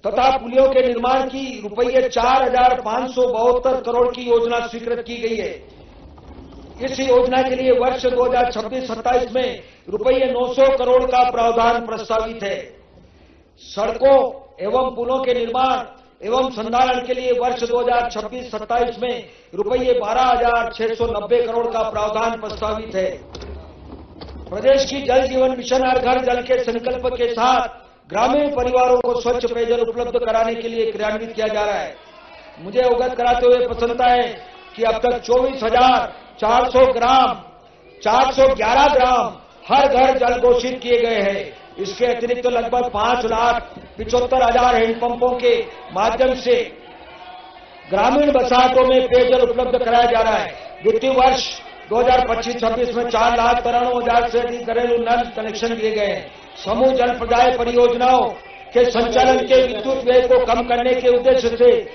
तथा पुलियों के निर्माण की रुपये 4,572 करोड़ की योजना स्वीकृत की गई है। इस योजना के लिए वर्ष 2026-27 में रुपये 900 करोड़ का प्रावधान प्रस्तावित है। सड़कों एवं पुलों के निर्माण एवं संधारण के लिए वर्ष 2026-27 में रुपये 12,690 करोड़ का प्रावधान प्रस्तावित है। प्रदेश की जल जीवन मिशन हर घर जल के संकल्प के साथ ग्रामीण परिवारों को स्वच्छ पेयजल उपलब्ध कराने के लिए क्रियान्वित किया जा रहा है। मुझे अवगत कराते हुए प्रसन्नता है कि अब तक 24,411 ग्राम हर घर जल घोषित किए गए हैं। इसके अतिरिक्त लगभग 5,75,000 हैंडपंपों के माध्यम से ग्रामीण बसाहतों में पेयजल उपलब्ध कराया जा रहा है। वित्तीय वर्ष 2025-26 में 4,93,000 से अधिक घरेलू नल कनेक्शन दिए गए हैं। समूह जल प्रदाय परियोजनाओं के संचालन के विद्युत व्यय को कम करने के उद्देश्य से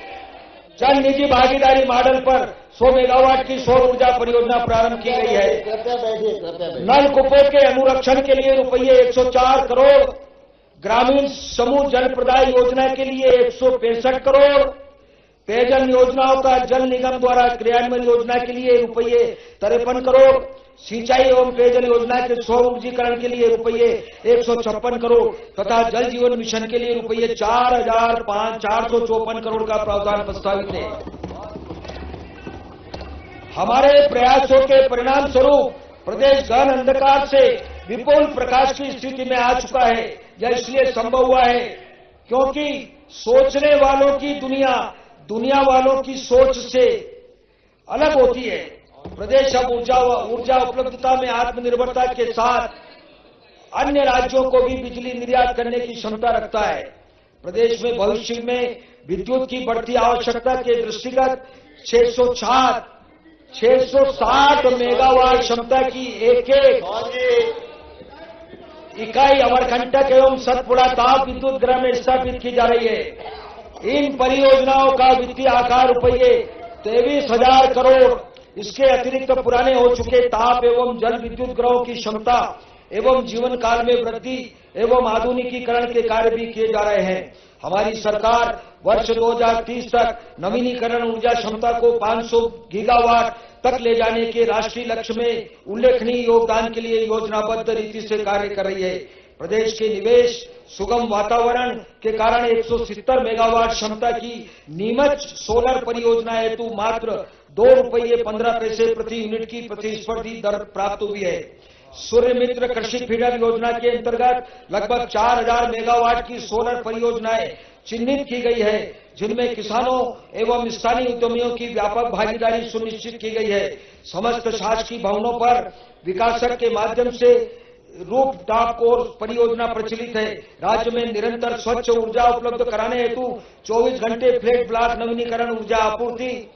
जन निजी भागीदारी मॉडल पर 100 मेगावाट की सौर ऊर्जा परियोजना प्रारंभ की गई है। कृपया बैठिए। नलकूपों के अनुरक्षण के लिए रुपये 104 करोड़, ग्रामीण समूह जल प्रदाय योजना के लिए 165 करोड़, पेयजल योजनाओं का जल निगम द्वारा क्रियान्वयन योजना के लिए रुपये 53 करोड़, सिंचाई एवं पेयजल योजना के सौर ऊर्जीकरण के लिए रुपये 156 करोड़ तथा जल जीवन मिशन के लिए रुपये 4,454 करोड़ का प्रावधान प्रस्तावित है। हमारे प्रयासों के परिणाम स्वरूप प्रदेश घन अंधकार से विपुल प्रकाश की स्थिति में आ चुका है। यह इसलिए संभव हुआ है क्योंकि सोचने वालों की दुनिया वालों की सोच से अलग होती है। प्रदेश अब ऊर्जा उपलब्धता में आत्मनिर्भरता के साथ अन्य राज्यों को भी बिजली निर्यात करने की क्षमता रखता है। प्रदेश में भविष्य में विद्युत की बढ़ती आवश्यकता के दृष्टिगत 660 मेगावाट क्षमता की एक इकाई अमरकंटक एवं सतपुड़ा ताप विद्युत गृह में स्थापित की जा रही है। इन परियोजनाओं का वित्तीय आकार रुपये 23,000 करोड़। इसके अतिरिक्त पुराने हो चुके ताप एवं जल विद्युत गृहों की क्षमता एवं जीवन काल में वृद्धि एवं आधुनिकीकरण के कार्य भी किए जा रहे हैं। हमारी सरकार वर्ष 2030 तक नवीनीकरण ऊर्जा क्षमता को 500 गीगावाट तक ले जाने के राष्ट्रीय लक्ष्य में उल्लेखनीय योगदान के लिए योजनाबद्ध रीति से कार्य कर रही है। प्रदेश के निवेश सुगम वातावरण के कारण 170 मेगावाट क्षमता की नीमच सोलर परियोजना हेतु मात्र ₹2.15 प्रति यूनिट की प्रतिस्पर्धी दर प्राप्त हुई है। सूर्य मित्र कृषि फीडर योजना के अंतर्गत लगभग 4,000 मेगावाट की सोलर परियोजनाएं चिन्हित की गई है, जिनमें किसानों एवं स्थानीय उद्यमियों की व्यापक भागीदारी सुनिश्चित की गई है। समस्त शासकीय भवनों पर विकासक के माध्यम से रूफ टॉप कोर्स परियोजना प्रचलित है। राज्य में निरंतर स्वच्छ ऊर्जा उपलब्ध कराने हेतु 24 घंटे फ्लैट ब्लॉक नवीनीकरण ऊर्जा आपूर्ति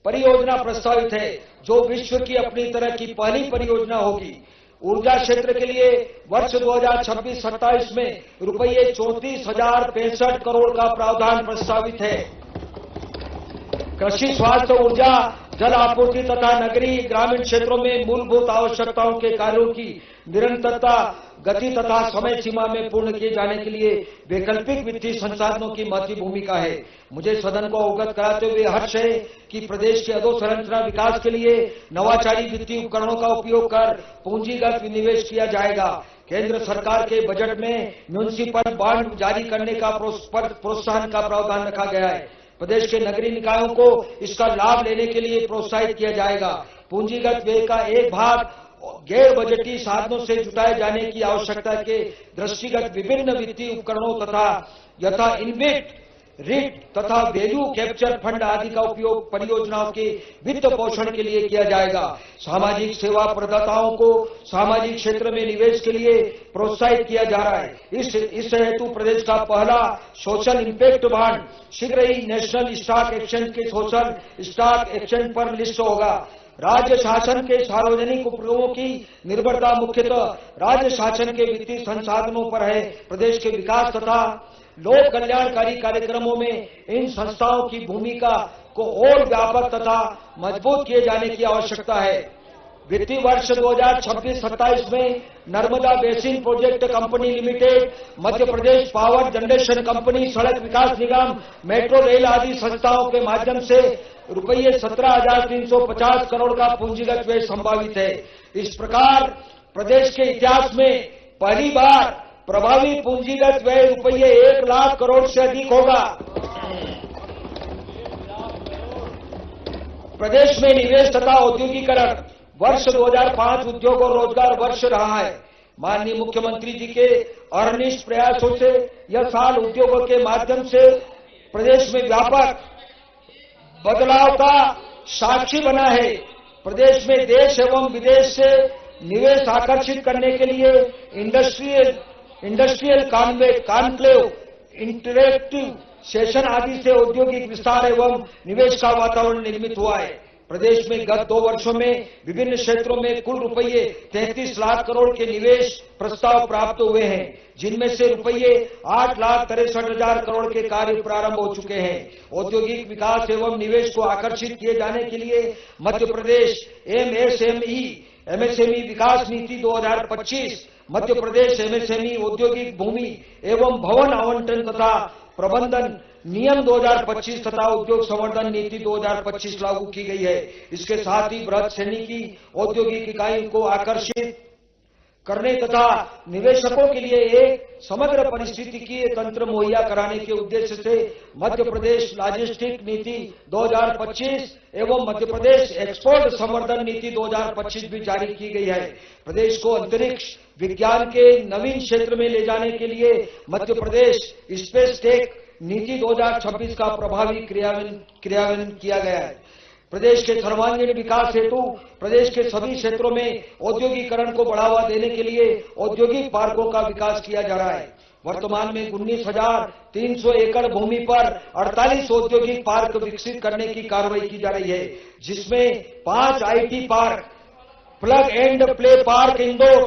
परियोजना प्रस्तावित है, जो विश्व की अपनी तरह की पहली परियोजना होगी। ऊर्जा क्षेत्र के लिए वर्ष 2026-27 में रुपये 34,065 करोड़ का प्रावधान प्रस्तावित है। कृषि, स्वास्थ्य, ऊर्जा, जल आपूर्ति तथा नगरीय ग्रामीण क्षेत्रों में मूलभूत आवश्यकताओं के कार्यों की निरंतरता, गति तथा समय सीमा में पूर्ण किए जाने के लिए वैकल्पिक वित्तीय संसाधनों की महत्वपूर्ण भूमिका है। मुझे सदन को अवगत कराते हुए हर्ष है कि प्रदेश के अधोसंरचना विकास के लिए नवाचारी वित्तीय उपकरणों का उपयोग कर पूंजीगत विनिवेश किया जाएगा। केंद्र सरकार के बजट में म्युनिसिपल बॉन्ड जारी करने का प्रोत्साहन का प्रावधान रखा गया है। प्रदेश के नगरीय निकायों को इसका लाभ लेने के लिए प्रोत्साहित किया जाएगा। पूंजीगत व्यय का एक भाग गैर बजटीय साधनों से जुटाए जाने की आवश्यकता के दृष्टिगत विभिन्न वित्तीय उपकरणों तथा यथा इनबिल्ट रिट तथा वैल्यू कैप्चर फंड आदि का उपयोग परियोजनाओं के वित्त पोषण के लिए किया जाएगा। सामाजिक सेवा प्रदाताओं को सामाजिक क्षेत्र में निवेश के लिए प्रोत्साहित किया जा रहा है। इस हेतु प्रदेश का पहला सोशल इंपैक्ट बॉन्ड शीघ्र ही नेशनल स्टॉक एक्सचेंज के सोशल स्टॉक एक्सचेंज पर लिस्ट होगा। राज्य शासन के सार्वजनिक उपक्रमों की निर्भरता मुख्यतः राज्य शासन के वित्तीय संसाधनों पर है। प्रदेश के विकास तथा लोक कल्याणकारी कार्यक्रमों में इन संस्थाओं की भूमिका को और व्यापक तथा मजबूत किए जाने की आवश्यकता है। वित्तीय वर्ष 2026-27 में Narmada basin project company limited, Madhya Pradesh power generation company, सड़क विकास निगम, मेट्रो रेल आदि संस्थाओं के माध्यम से रुपये 17,350 करोड़ का पूंजीगत व्यय संभावित है। इस प्रकार प्रदेश के इतिहास में पहली बार प्रभावी पूंजीगत व्यय रुपये 1 लाख करोड़ से अधिक होगा। प्रदेश में निवेश तथा औद्योगिकरण वर्ष 2005 उद्योग और रोजगार वर्ष रहा है। माननीय मुख्यमंत्री जी के अनिष्ट प्रयासों से यह साल उद्योगों के माध्यम से प्रदेश में व्यापक बदलाव का साक्षी बना है। प्रदेश में देश एवं विदेश से निवेश आकर्षित करने के लिए इंडस्ट्रियल कॉन्क्लेव, इंटरेक्टिव सेशन आदि से औद्योगिक विस्तार एवं निवेश का वातावरण निर्मित हुआ है। प्रदेश में गत 2 वर्षों में विभिन्न क्षेत्रों में कुल रुपये 33 लाख करोड़ के निवेश प्रस्ताव प्राप्त हुए हैं, जिनमें से रुपये 8,63,000 करोड़ के कार्य प्रारंभ हो चुके हैं। औद्योगिक विकास एवं निवेश को आकर्षित किए जाने के लिए मध्य प्रदेश एमएसएमई विकास नीति 2025, मध्य प्रदेश एमएसएमई औद्योगिक भूमि एवं भवन आवंटन तथा प्रबंधन नियम 2025 तथा उद्योग संवर्धन नीति 2025 लागू की गई है। इसके साथ ही बृहत श्रेणी की औद्योगिक इकाइयों को आकर्षित करने तथा निवेशकों के लिए एक समग्र पारिस्थितिकीय तंत्र मुहैया कराने के उद्देश्य से मध्य प्रदेश लॉजिस्टिक नीति 2025 एवं मध्य प्रदेश एक्सपोर्ट संवर्धन नीति 2025 भी जारी की गई है। प्रदेश को अंतरिक्ष विज्ञान के नवीन क्षेत्र में ले जाने के लिए मध्य प्रदेश स्पेस टेक नीति 2026 का प्रभावी क्रियान्वयन किया गया है। प्रदेश के सर्वांगीण विकास हेतु प्रदेश के सभी क्षेत्रों में औद्योगिकरण को बढ़ावा देने के लिए औद्योगिक पार्कों का विकास किया जा रहा है। वर्तमान में 19,300 एकड़ भूमि पर 48 औद्योगिक पार्क विकसित करने की कार्रवाई की जा रही है, जिसमें 5 IT park, plug and play park Indore,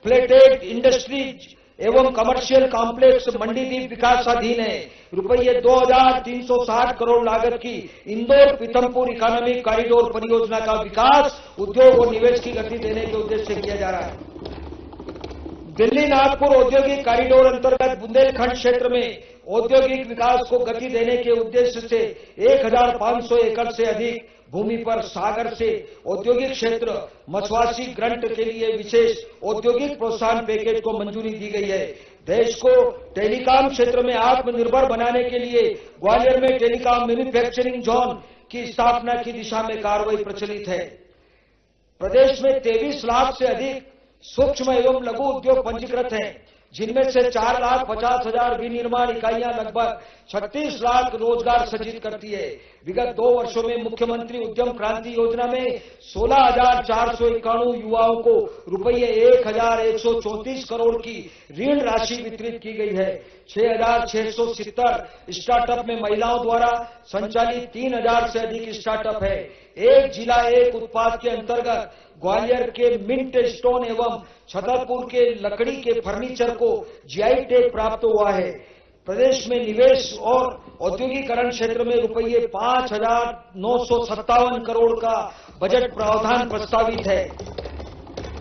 plated industries एवं कमर्शियल कॉम्प्लेक्स मंडीदीप विकासाधीन है। रुपये 2,360 करोड़ लागत की इंदौर पीथमपुर इकोनॉमिक कॉरिडोर परियोजना का विकास उद्योग और निवेश की गति देने के उद्देश्य से किया जा रहा है। दिल्ली नागपुर औद्योगिक कॉरिडोर अंतर्गत बुंदेलखंड क्षेत्र में औद्योगिक विकास को गति देने के उद्देश्य से 1,500 एकड़ से अधिक भूमि पर सागर से औद्योगिक क्षेत्र मछवासी ग्रंट के लिए विशेष औद्योगिक प्रोत्साहन पैकेज को मंजूरी दी गई है। देश को टेलीकॉम क्षेत्र में आत्मनिर्भर बनाने के लिए ग्वालियर में टेलीकॉम मैन्युफैक्चरिंग जोन की स्थापना की दिशा में कार्रवाई प्रचलित है। प्रदेश में 23 लाख से अधिक सूक्ष्म एवं लघु उद्योग पंजीकृत हैं, जिनमें से 4,50,000 विनिर्माण इकाइयां लगभग 36 लाख रोजगार सृजित करती है। विगत 2 वर्षों में मुख्यमंत्री उद्यम क्रांति योजना में 16,491 युवाओं को रुपये 1,134 करोड़ की ऋण राशि वितरित की गई है। 6,670 स्टार्टअप में महिलाओं द्वारा संचालित 3,000 से अधिक स्टार्टअप है। एक जिला एक उत्पाद के अंतर्गत ग्वालियर के मिंट स्टोन एवं छतरपुर के लकड़ी के फर्नीचर को जीआई टैग प्राप्त हुआ है। प्रदेश में निवेश और औद्योगिकरण क्षेत्र में रुपये 5,957 करोड़ का बजट प्रावधान प्रस्तावित है।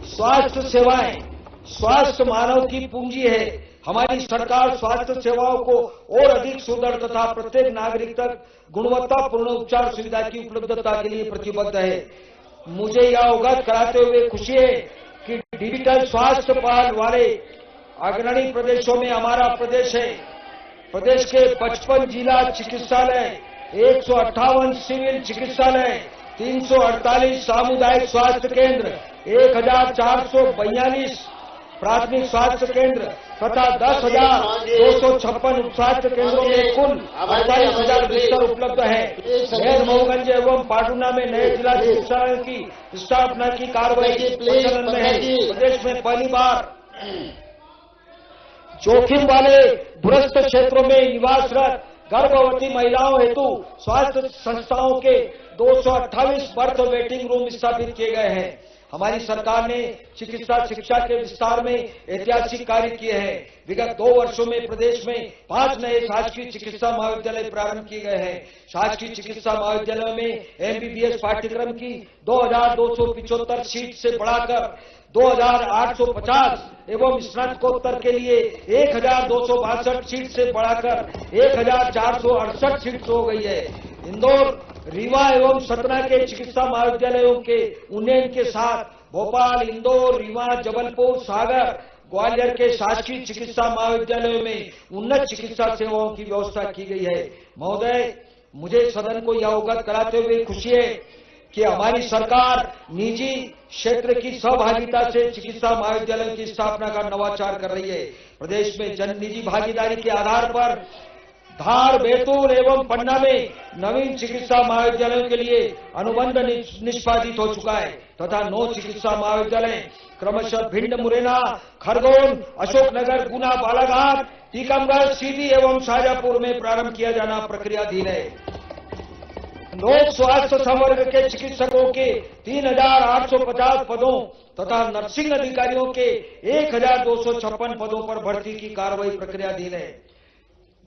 स्वास्थ्य सेवाएं, स्वास्थ्य मानव की पूंजी है। हमारी सरकार स्वास्थ्य सेवाओं को और अधिक सुदृढ़ तथा प्रत्येक नागरिक तक गुणवत्तापूर्ण उपचार सुविधा की उपलब्धता के लिए प्रतिबद्ध है। मुझे यह अवगत कराते हुए खुशी है कि डिजिटल स्वास्थ्य पहल वाले अग्रणी प्रदेशों में हमारा प्रदेश है। प्रदेश के 55 जिला चिकित्सालय, 158 सिविल चिकित्सालय, 348 सामुदायिक स्वास्थ्य केंद्र, 1,442 प्राथमिक स्वास्थ्य केंद्र तथा 10,256 उपस्वास्थ्य केंद्रों में कुल 48,000 बिस्तर उपलब्ध है। नए मऊगंज एवं पाटुना में नए जिला चिकित्सालय की स्थापना की कार्रवाई प्रचलन में है। प्रदेश में पहली बार जोखिम वाले दूरस्थ क्षेत्रों में निवासरत गर्भवती महिलाओं हेतु स्वास्थ्य संस्थाओं के 228 बर्थ वेटिंग रूम स्थापित किए गए हैं। हमारी सरकार ने चिकित्सा शिक्षा के विस्तार में ऐतिहासिक कार्य किए हैं। विगत 2 वर्षों में प्रदेश में 5 नए शासकीय चिकित्सा महाविद्यालय प्रारंभ किए गए हैं। शासकीय चिकित्सा महाविद्यालय में एमबीबीएस पाठ्यक्रम की 2,275 सीट से बढ़ाकर 2,850 एवं स्नातकोत्तर के लिए 1,262 सीट से बढ़ाकर 1,468 सीट हो गई है। इंदौर, रीवा एवं सतना के चिकित्सा महाविद्यालयों के उन्नयन के साथ भोपाल, इंदौर, रीवा, जबलपुर, सागर, ग्वालियर के शासकीय चिकित्सा महाविद्यालयों में उन्नत चिकित्सा सेवाओं की व्यवस्था की गई है। महोदय, मुझे सदन को यह अवगत कराते हुए खुशी है कि हमारी सरकार निजी क्षेत्र की सहभागिता से चिकित्सा महाविद्यालयों की स्थापना का नवाचार कर रही है। प्रदेश में जन निजी भागीदारी के आधार पर धार, बैतूल एवं पन्ना में नवीन चिकित्सा महाविद्यालयों के लिए अनुबंध निष्पादित हो चुका है तथा 9 चिकित्सा महाविद्यालय क्रमशः भिंड, मुरैना, खरगोन, अशोकनगर, गुना, बालाघाट, टीकमगढ़, सीधी एवं शाजापुर में प्रारंभ किया जाना प्रक्रियाधीन है। लोक स्वास्थ्य संवर्ग के चिकित्सकों के 3,850 पदों तथा नर्सिंग अधिकारियों के 1,256 पदों पर भर्ती की कार्रवाई प्रक्रियाधीन है।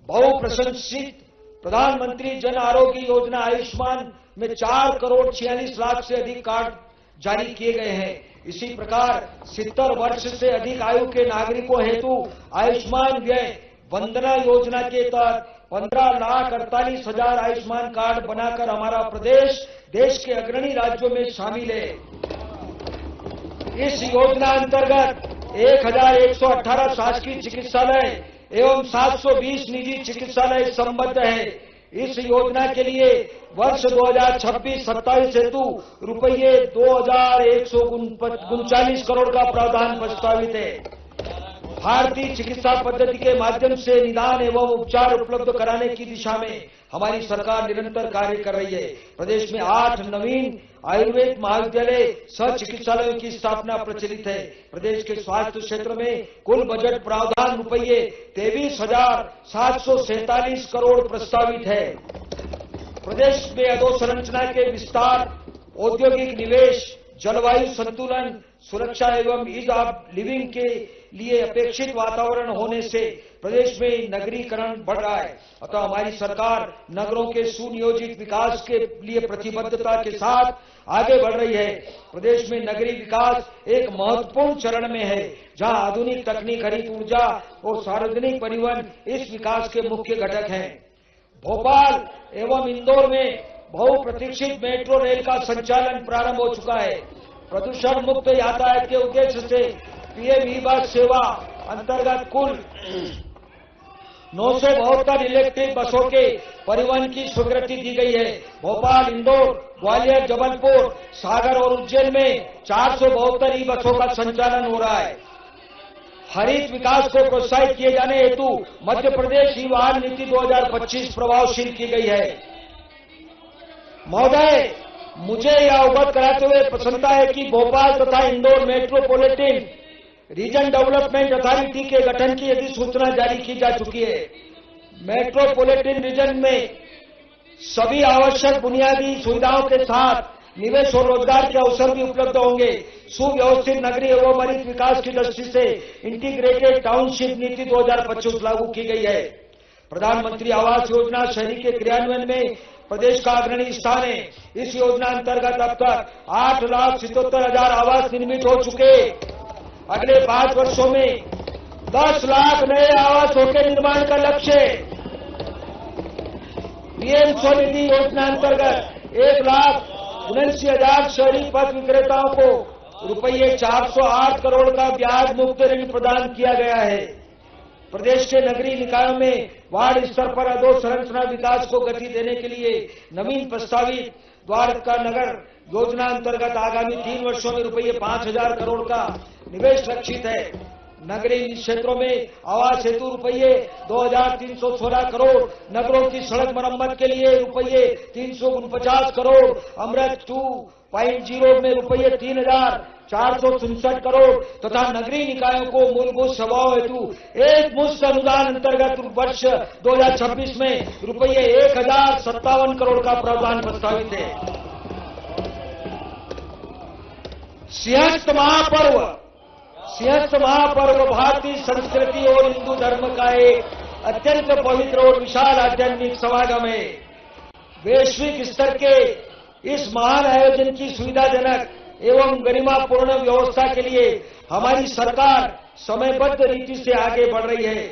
बहुप्रशंसित प्रधानमंत्री जन आरोग्य योजना आयुष्मान में 4 करोड़ 46 लाख से अधिक कार्ड जारी किए गए हैं। इसी प्रकार 70 वर्ष से अधिक आयु के नागरिकों हेतु आयुष्मान व्यय वंदना योजना के तहत 15,48,000 आयुष्मान कार्ड बनाकर हमारा प्रदेश देश के अग्रणी राज्यों में शामिल है। इस योजना अंतर्गत 1,118 शासकीय चिकित्सालय एवं 720 निजी चिकित्सालय संबद्ध है। इस योजना के लिए वर्ष 2026-27 हेतु रुपये 2,139 करोड़ का प्रावधान प्रस्तावित है। भारतीय चिकित्सा पद्धति के माध्यम से निदान एवं उपचार उपलब्ध कराने की दिशा में हमारी सरकार निरंतर कार्य कर रही है। प्रदेश में 8 नवीन आयुर्वेद महाविद्यालय सह चिकित्सालयों की स्थापना प्रचलित है। प्रदेश के स्वास्थ्य क्षेत्र में कुल बजट प्रावधान रुपये 23,747 करोड़ प्रस्तावित है। प्रदेश में अधोसंरचना के विस्तार, औद्योगिक निवेश, जलवायु संतुलन, सुरक्षा एवं ईज ऑफ लिविंग के लिए अपेक्षित वातावरण होने से प्रदेश में नगरीकरण बढ़ रहा है। अतः हमारी सरकार नगरों के सुनियोजित विकास के लिए प्रतिबद्धता के साथ आगे बढ़ रही है। प्रदेश में नगरीय विकास एक महत्वपूर्ण चरण में है, जहां आधुनिक तकनीक, हरित ऊर्जा और सार्वजनिक परिवहन इस विकास के मुख्य घटक हैं। भोपाल एवं इंदौर में बहुप्रतीक्षित मेट्रो रेल का संचालन प्रारंभ हो चुका है। प्रदूषण मुक्त यातायात के उद्देश्य से पीएम ई बस सेवा अंतर्गत कुल 972 इलेक्ट्रिक बसों के परिवहन की स्वीकृति दी गई है। भोपाल, इंदौर, ग्वालियर, जबलपुर, सागर और उज्जैन में 472 ई बसों का संचालन हो रहा है। हरित विकास को प्रोत्साहित किए जाने हेतु मध्य प्रदेश ई वाहन नीति 2025 प्रभावशील की गई है। महोदय, मुझे यह अवगत कराते हुए प्रसन्नता है कि भोपाल तथा Indore metropolitan region development authority के गठन की अधिसूचना जारी की जा चुकी है। मेट्रोपॉलिटन रीजन में सभी आवश्यक बुनियादी सुविधाओं के साथ निवेश और रोजगार के अवसर भी उपलब्ध होंगे। सुव्यवस्थित नगरीय एवं हरित विकास की दृष्टि से इंटीग्रेटेड टाउनशिप नीति 2025 लागू की गई है। प्रधानमंत्री आवास योजना शहरी के क्रियान्वयन में प्रदेश का अग्रणी स्थान है। इस योजना अंतर्गत अब तक 8,77,000 आवास निर्मित हो चुके। अगले 5 वर्षों में 10 लाख नए आवासों के निर्माण का लक्ष्य है। पीएम स्वनिधि योजना अंतर्गत 1,79,000 शहरी पथ विक्रेताओं को रुपये 408 करोड़ का ब्याज मुक्त ऋण प्रदान किया गया है। प्रदेश के नगरीय निकायों में वार्ड स्तर पर अधोसंरचना विकास को गति देने के लिए नवीन प्रस्तावित द्वारका नगर योजना अंतर्गत आगामी 3 वर्षों में रुपये 5,000 करोड़ का निवेश लक्षित है। नगरीय क्षेत्रों में आवास हेतु रुपये 2,316 करोड़, नगरों की सड़क मरम्मत के लिए रुपये 349 करोड़, अमृत 2.0 में रुपये 3,467 करोड़ तथा नगरीय निकायों को मूलभूत सेवाओं हेतु एक मुश्त अनुदान अंतर्गत वर्ष 2026 में रुपये 1,057 करोड़ का प्रावधान प्रस्तावित है। सिंहस्थ महापर्व भारतीय संस्कृति और हिंदू धर्म का एक अत्यंत पवित्र और विशाल आध्यात्मिक समागम है। वैश्विक स्तर के इस महान आयोजन की सुविधाजनक एवं गरिमापूर्ण व्यवस्था के लिए हमारी सरकार समयबद्ध रीति से आगे बढ़ रही है।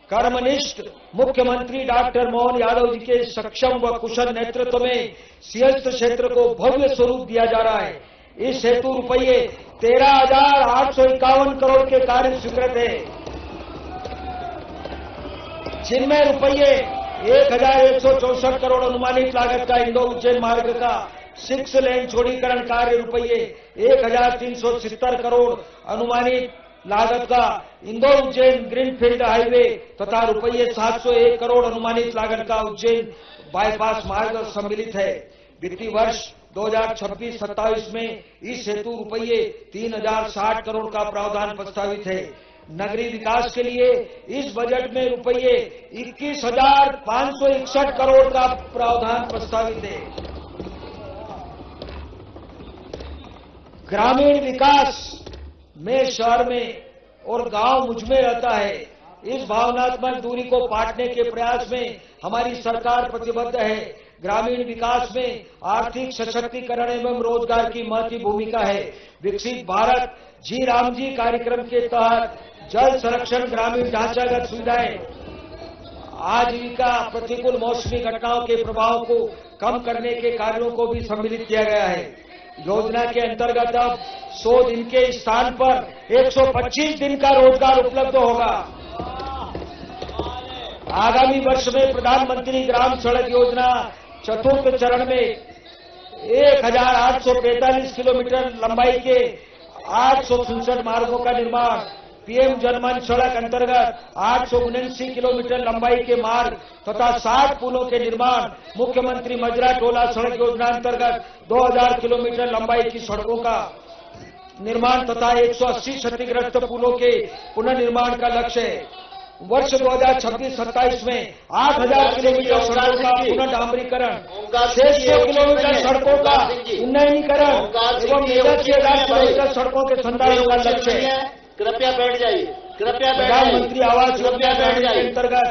कर्मनिष्ठ मुख्यमंत्री डॉक्टर मोहन यादव जी के सक्षम व कुशल नेतृत्व में सिंहस्थ क्षेत्र को भव्य स्वरूप दिया जा रहा है। इस हेतु रुपये 13,851 करोड़ के कार्य स्वीकृत है, जिनमें रुपये 1,164 करोड़ अनुमानित लागत का इंदौर उज्जैन मार्ग का 6 लेन चौड़ीकरण कार्य रुपये 1370 करोड़ अनुमानित लागत का इंदौर उज्जैन ग्रीनफील्ड हाईवे तथा रुपये 701 करोड़ अनुमानित लागत का उज्जैन बाईपास मार्ग सम्मिलित है। वित्तीय वर्ष 2026-27 में इस हेतु रुपये 3060 करोड़ का प्रावधान प्रस्तावित है। नगरीय विकास के लिए इस बजट में रुपये 21,561 करोड़ का प्रावधान प्रस्तावित है। ग्रामीण विकास में शहर में और गांव मुझ में रहता है, इस भावनात्मक दूरी को पाटने के प्रयास में हमारी सरकार प्रतिबद्ध है। ग्रामीण विकास में आर्थिक सशक्तिकरण एवं रोजगार की महत्वपूर्ण भूमिका है। विकसित भारत जी राम जी कार्यक्रम के तहत जल संरक्षण, ग्रामीण ढांचागत सुविधाएं, आजीविका, प्रतिकूल मौसमी घटनाओं के प्रभाव को कम करने के कार्यों को भी सम्मिलित किया गया है। योजना के अंतर्गत अब 100 दिन के स्थान पर 125 दिन का रोजगार उपलब्ध होगा। आगामी वर्ष में प्रधानमंत्री ग्राम सड़क योजना चतुर्थ चरण में 1845 किलोमीटर लंबाई के 867 मार्गों का निर्माण, पीएम जनमन सड़क अंतर्गत 879 किलोमीटर लंबाई के मार्ग तथा 60 पुलों के निर्माण, मुख्यमंत्री मजरा टोला सड़क योजना अंतर्गत 2000 किलोमीटर लंबाई की सड़कों का निर्माण तथा 180 क्षतिग्रस्त पुलों के पुनर्निर्माण का लक्ष्य है। वर्ष 2026-27 में 8000 किलोमीटर सड़कों का पुनः डामरीकरण, 600 किलोमीटर सड़कों का उन्नयनीकरण एवं 1000 किलोमीटर सड़कों के संधारण का लक्ष्य है। कृपया बैठ जाइए, कृपया बैठ जाइए। प्रधानमंत्री आवास योजना के अंतर्गत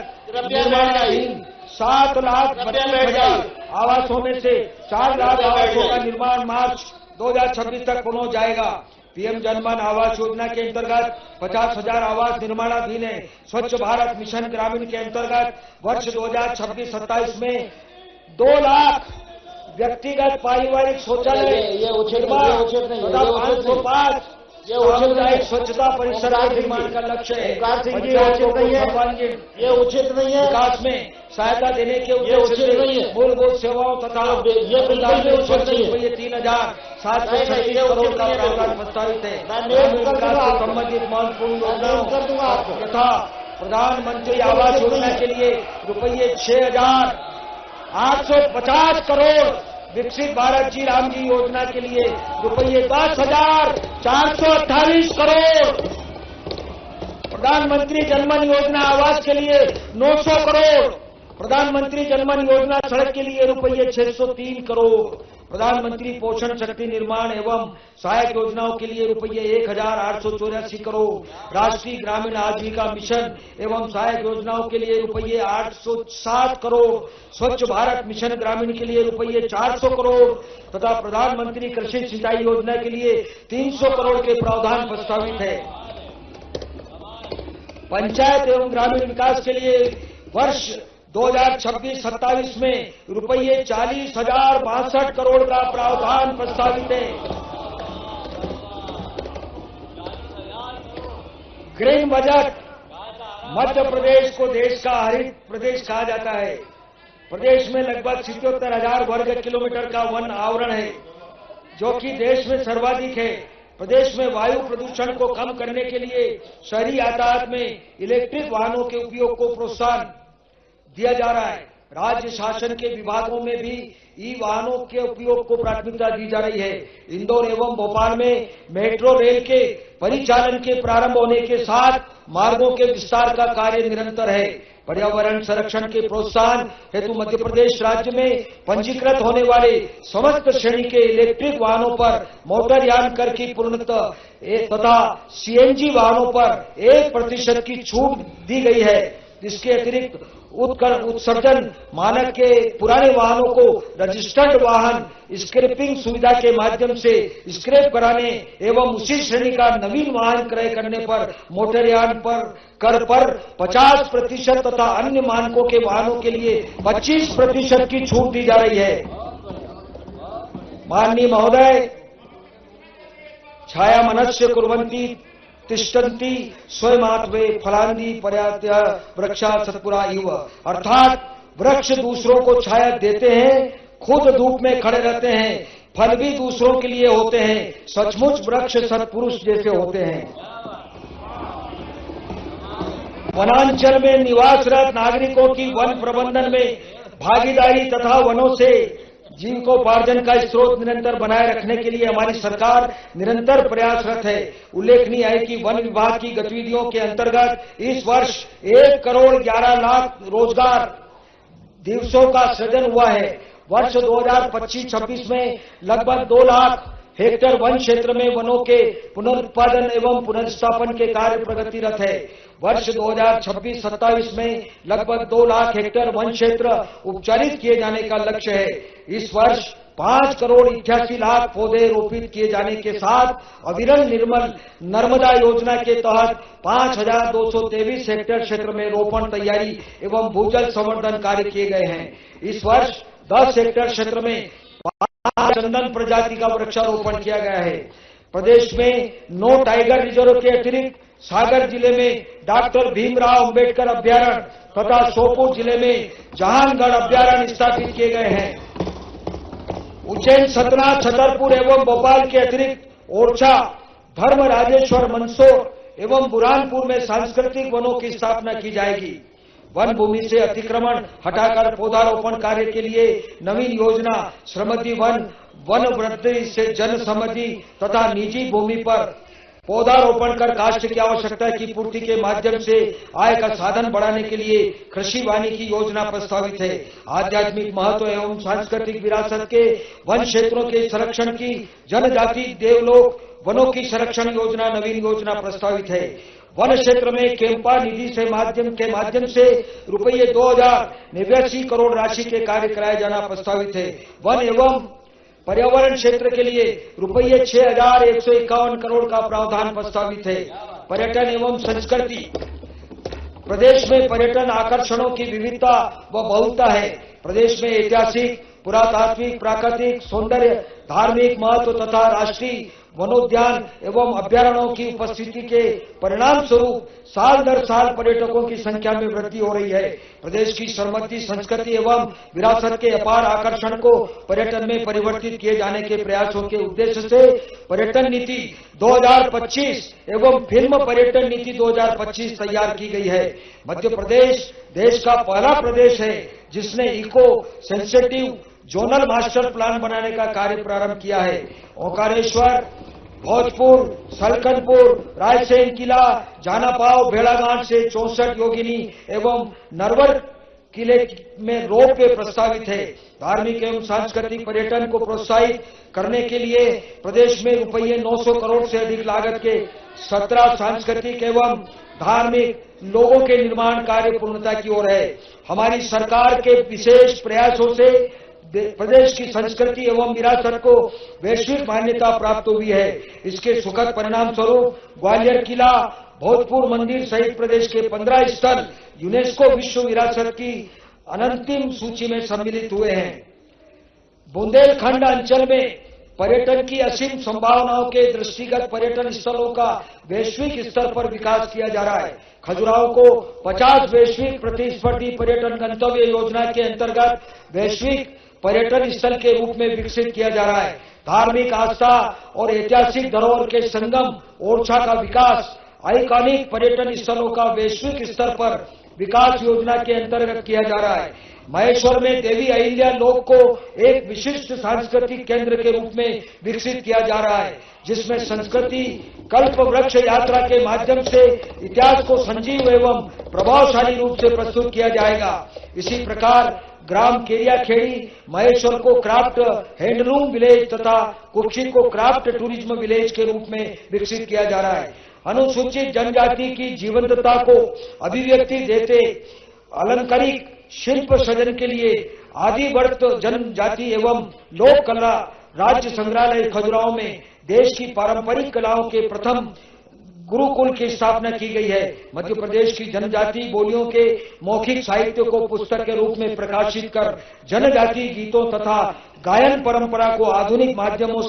निर्माणाधीन 7,32,000 आवासों में से 4 लाख आवासों का निर्माण मार्च 2026 तक पूर्ण हो जाएगा। पीएम जनमन आवास योजना के अंतर्गत 50,000 आवास निर्माणाधीन है। स्वच्छ भारत मिशन ग्रामीण के अंतर्गत वर्ष 2026-27 में 2 लाख व्यक्तिगत पारिवारिक शौचालय तथा 505 सामुदायिक स्वच्छता परिसर के निर्माण का लक्ष्य है। ये उचित नहीं है। विकास में सहायता देने के उद्देश्य से मूलभूत सेवाओं तथा ये 3,736 करोड़ का प्रावधान प्रस्तावित है। विकास से संबंधित महत्वपूर्ण योजनाओं तथा प्रधानमंत्री आवास योजना के लिए रुपये 6,850 करोड़, विकसित भारत जी राम जी योजना के लिए रुपये 10,428 करोड़, प्रधानमंत्री जनमन योजना आवास के लिए 900 करोड़, प्रधानमंत्री जनमन योजना सड़क के लिए रुपये 603 करोड़, प्रधानमंत्री पोषण शक्ति निर्माण एवं सहायक योजनाओं के लिए रुपये 1,884 करोड़, राष्ट्रीय ग्रामीण आजीविका मिशन एवं सहायक योजनाओं के लिए रुपये 807 करोड़, स्वच्छ भारत मिशन ग्रामीण के लिए रुपये 400 करोड़ तथा प्रधानमंत्री कृषि सिंचाई योजना के लिए 300 करोड़ के प्रावधान प्रस्तावित है। पंचायत एवं ग्रामीण विकास के लिए वर्ष 2026-27 में रुपये 40,062 करोड़ का प्रावधान प्रस्तावित है। ग्रीन बजट, मध्य प्रदेश को देश का हरित प्रदेश कहा जाता है। प्रदेश में लगभग 77,000 वर्ग किलोमीटर का वन आवरण है, जो कि देश में सर्वाधिक है। प्रदेश में वायु प्रदूषण को कम करने के लिए शहरी यातायात में इलेक्ट्रिक वाहनों के उपयोग को प्रोत्साहन दिया जा रहा है। राज्य शासन के विभागों में भी ई वाहनों के उपयोग को प्राथमिकता दी जा रही है। इंदौर एवं भोपाल में मेट्रो रेल के परिचालन के प्रारंभ होने के साथ मार्गों के विस्तार का कार्य निरंतर है। पर्यावरण संरक्षण के प्रोत्साहन हेतु मध्य प्रदेश राज्य में पंजीकृत होने वाले समस्त श्रेणी के इलेक्ट्रिक वाहनों पर मोटरयान कर की पूर्णतः तथा सीएनजी वाहनों पर 1% की छूट दी गई है। इसके अतिरिक्त उत्सर्जन मानक के पुराने वाहनों को रजिस्टर्ड वाहन स्क्रैपिंग सुविधा के माध्यम से स्क्रैप कराने एवं उसी श्रेणी का नवीन वाहन क्रय करने पर मोटरयान पर कर पर 50% तथा अन्य मानकों के वाहनों के लिए 25% की छूट दी जा रही है। माननीय महोदय, छाया मनस्य कुर्वन्ति तिष्ठन्ति स्वयमात्वे फलांदी पर्यात्य वृक्षा सत्पुरा इव, अर्थात वृक्ष दूसरों को छाया देते हैं, खुद धूप में खड़े रहते हैं। फल भी दूसरों के लिए होते हैं, सचमुच वृक्ष सत्पुरुष जैसे होते हैं। वनांचल में निवासरत नागरिकों की वन प्रबंधन में भागीदारी तथा वनों से जीविकोपार्जन का स्रोत निरंतर बनाए रखने के लिए हमारी सरकार निरंतर प्रयासरत है। उल्लेखनीय है कि वन विभाग की गतिविधियों के अंतर्गत इस वर्ष 1 करोड़ 11 लाख रोजगार दिवसों का सृजन हुआ है। वर्ष 2025-26 में लगभग 2 लाख हेक्टेयर वन क्षेत्र में वनों के पुनरुत्पादन एवं पुनर्स्थापन के कार्य प्रगतिरत है। वर्ष 2026-27 में लगभग 2 लाख हेक्टेयर वन क्षेत्र उपचारित किए जाने का लक्ष्य है। इस वर्ष 5 करोड़ 88 लाख पौधे रोपित किए जाने के साथ अविरल निर्मल नर्मदा योजना के तहत 5223 हेक्टेयर क्षेत्र में रोपण तैयारी एवं भूजल संवर्धन कार्य किए गए हैं। इस वर्ष 10 हेक्टेयर क्षेत्र में चंदन प्रजाति का वृक्षारोपण किया गया है। प्रदेश में 9 टाइगर रिजर्व के अतिरिक्त सागर जिले में डॉक्टर भीमराव अंबेडकर अभ्यारण्य तथा सोपोर जिले में जहानगढ़ अभ्यारण्य स्थापित किए गए हैं। उज्जैन, सतना, छतरपुर एवं भोपाल के अतिरिक्त ओरछा, धर्म राजेश्वर, मंदसौर एवं बुरहानपुर में सांस्कृतिक वनों की स्थापना की जाएगी। वन भूमि से अतिक्रमण हटाकर पौधारोपण कार्य के लिए नवीन योजना श्रमति वन वृद्धि से जन समृद्धि तथा निजी भूमि पर पौधारोपण कर काष्ठ की आवश्यकता की पूर्ति के माध्यम से आय का साधन बढ़ाने के लिए कृषि वानिकी योजना प्रस्तावित है। आध्यात्मिक महत्व एवं सांस्कृतिक विरासत के वन क्षेत्रों के संरक्षण की जनजाति देवलोक वनों की संरक्षण योजना नवीन योजना प्रस्तावित है। वन क्षेत्र में केम्पा निधि से माध्यम से रुपये 2089 करोड़ राशि के कार्य कराया जाना प्रस्तावित है। वन एवं पर्यावरण क्षेत्र के लिए रुपये 6151 करोड़ का प्रावधान प्रस्तावित है। पर्यटन एवं संस्कृति, प्रदेश में पर्यटन आकर्षणों की विविधता व बहुलता है। प्रदेश में ऐतिहासिक, पुरातात्विक, प्राकृतिक सौंदर्य, धार्मिक महत्व तथा राष्ट्रीय वनोद्यान एवं अभ्यारण्यों की उपस्थिति के परिणाम स्वरूप साल दर साल पर्यटकों की संख्या में वृद्धि हो रही है। प्रदेश की समृद्धि, संस्कृति एवं विरासत के अपार आकर्षण को पर्यटन में परिवर्तित किए जाने के प्रयासों के उद्देश्य से पर्यटन नीति 2025 एवं फिल्म पर्यटन नीति 2025 तैयार की गई है। मध्य प्रदेश देश का पहला प्रदेश है जिसने eco sensitive zonal master plan बनाने का कार्य प्रारंभ किया है। ओंकारेश्वर, भोजपुर, सलकनपुर, रायसेन किला, जानापाव, भेड़ाघाट से 64 योगिनी एवं नरवर किले में रोप वे प्रस्तावित है। धार्मिक एवं सांस्कृतिक पर्यटन को प्रोत्साहित करने के लिए प्रदेश में रुपये 900 करोड़ से अधिक लागत के 17 सांस्कृतिक एवं धार्मिक लोगों के निर्माण कार्य पूर्णता की ओर है। हमारी सरकार के विशेष प्रयासों से प्रदेश की संस्कृति एवं विरासत को वैश्विक मान्यता प्राप्त हुई है। इसके सुखद परिणाम स्वरूप ग्वालियर किला, भोजपुर मंदिर सहित प्रदेश के 15 स्थल यूनेस्को विश्व विरासत की अंतिम सूची में सम्मिलित हुए हैं। बुंदेलखंड अंचल में पर्यटन की असीम संभावनाओं के दृष्टिगत पर्यटन स्थलों का वैश्विक स्तर पर विकास किया जा रहा है। खजुराहो को 50 वैश्विक प्रतिस्पर्धी पर्यटन गंतव्य योजना के अंतर्गत वैश्विक पर्यटन स्थल के रूप में विकसित किया जा रहा है। धार्मिक आस्था और ऐतिहासिक धरोहर के संगम ओरछा का विकास आइकॉनिक पर्यटन स्थलों का वैश्विक स्तर पर विकास योजना के अंतर्गत किया जा रहा है। महेश्वर में देवी अहिल्या लोक को एक विशिष्ट सांस्कृतिक केंद्र के रूप में विकसित किया जा रहा है, जिसमें संस्कृति कल्प वृक्ष यात्रा के माध्यम से इतिहास को संजीव एवं प्रभावशाली रूप से प्रस्तुत किया जाएगा। इसी प्रकार ग्राम केरियाखेड़ी महेश्वर को क्राफ्ट हैंडलूम विलेज तथा कुक्षी को क्राफ्ट टूरिज्म विलेज के रूप में विकसित किया जा रहा है। अनुसूचित जनजाति की जीवंतता को अभिव्यक्ति देते अलंकारिक शिल्प सृजन के लिए आदिवर्त जनजाति एवं लोक कला राज्य संग्रहालय खजुराहो में देश की पारंपरिक कलाओं के प्रथम गुरुकुल की स्थापना की गई है। मध्य प्रदेश की जनजाति बोलियों के मौखिक साहित्य को पुस्तक के रूप में प्रकाशित कर जनजाति गीतों तथा गायन परंपरा को आधुनिक माध्यमों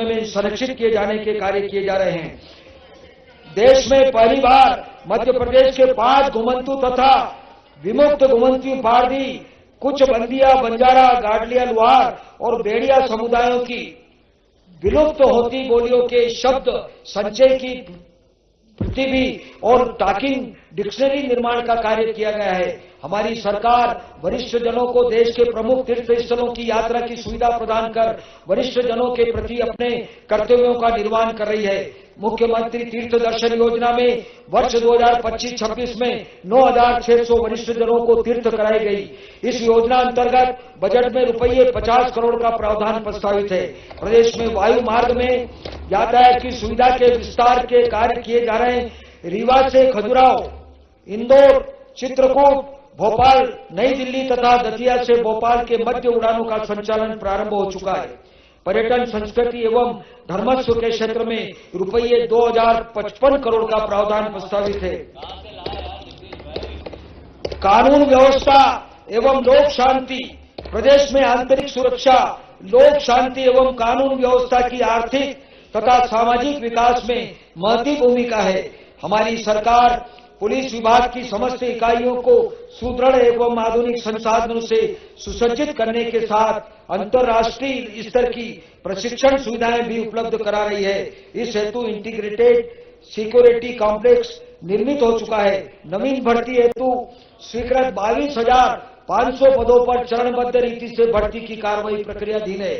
में संरक्षित किए जाने के कार्य किए जा रहे हैं। देश में पहली बार मध्य प्रदेश के 5 घुमंतु तथा विमुक्त घुमंतु पारदी कुछ बंदिया, बंजारा, गाडलिया, लुहार और बेड़िया समुदायों की विलुप्त होती बोलियों के शब्द संचय की पृथ्वी और टॉकिंग डिक्शनरी निर्माण का कार्य किया गया है। हमारी सरकार वरिष्ठ जनों को देश के प्रमुख तीर्थ स्थलों की यात्रा की सुविधा प्रदान कर वरिष्ठ जनों के प्रति अपने कर्तव्यों का निर्वहन कर रही है। मुख्यमंत्री तीर्थ दर्शन योजना में वर्ष 2025-26 में 9,600 वरिष्ठ जनों को तीर्थ कराई गई। इस योजना अंतर्गत बजट में रुपये 50 करोड़ का प्रावधान प्रस्तावित है। प्रदेश में वायु मार्ग में यातायात की सुविधा के विस्तार के कार्य किए जा रहे हैं। रीवा से खजुराहो, इंदौर, चित्रकूट, भोपाल, नई दिल्ली तथा दतिया से भोपाल के मध्य उड़ानों का संचालन प्रारंभ हो चुका है। पर्यटन, संस्कृति एवं धर्मस्व के क्षेत्र में रुपये 2055 करोड़ का प्रावधान प्रस्तावित है। कानून व्यवस्था एवं लोक शांति, प्रदेश में आंतरिक सुरक्षा, लोक शांति एवं कानून व्यवस्था की आर्थिक तथा सामाजिक विकास में महत्वपूर्ण भूमिका है। हमारी सरकार पुलिस विभाग की समस्त इकाइयों को सुदृढ़ एवं आधुनिक संसाधनों से सुसज्जित करने के साथ अंतर्राष्ट्रीय स्तर की प्रशिक्षण सुविधाएं भी उपलब्ध करा रही है। इस हेतु इंटीग्रेटेड सिक्योरिटी कॉम्प्लेक्स निर्मित हो चुका है। नवीन भर्ती हेतु स्वीकृत 22,500 पदों पर चरणबद्ध रीति से भर्ती की कार्रवाई प्रक्रियाधीन है।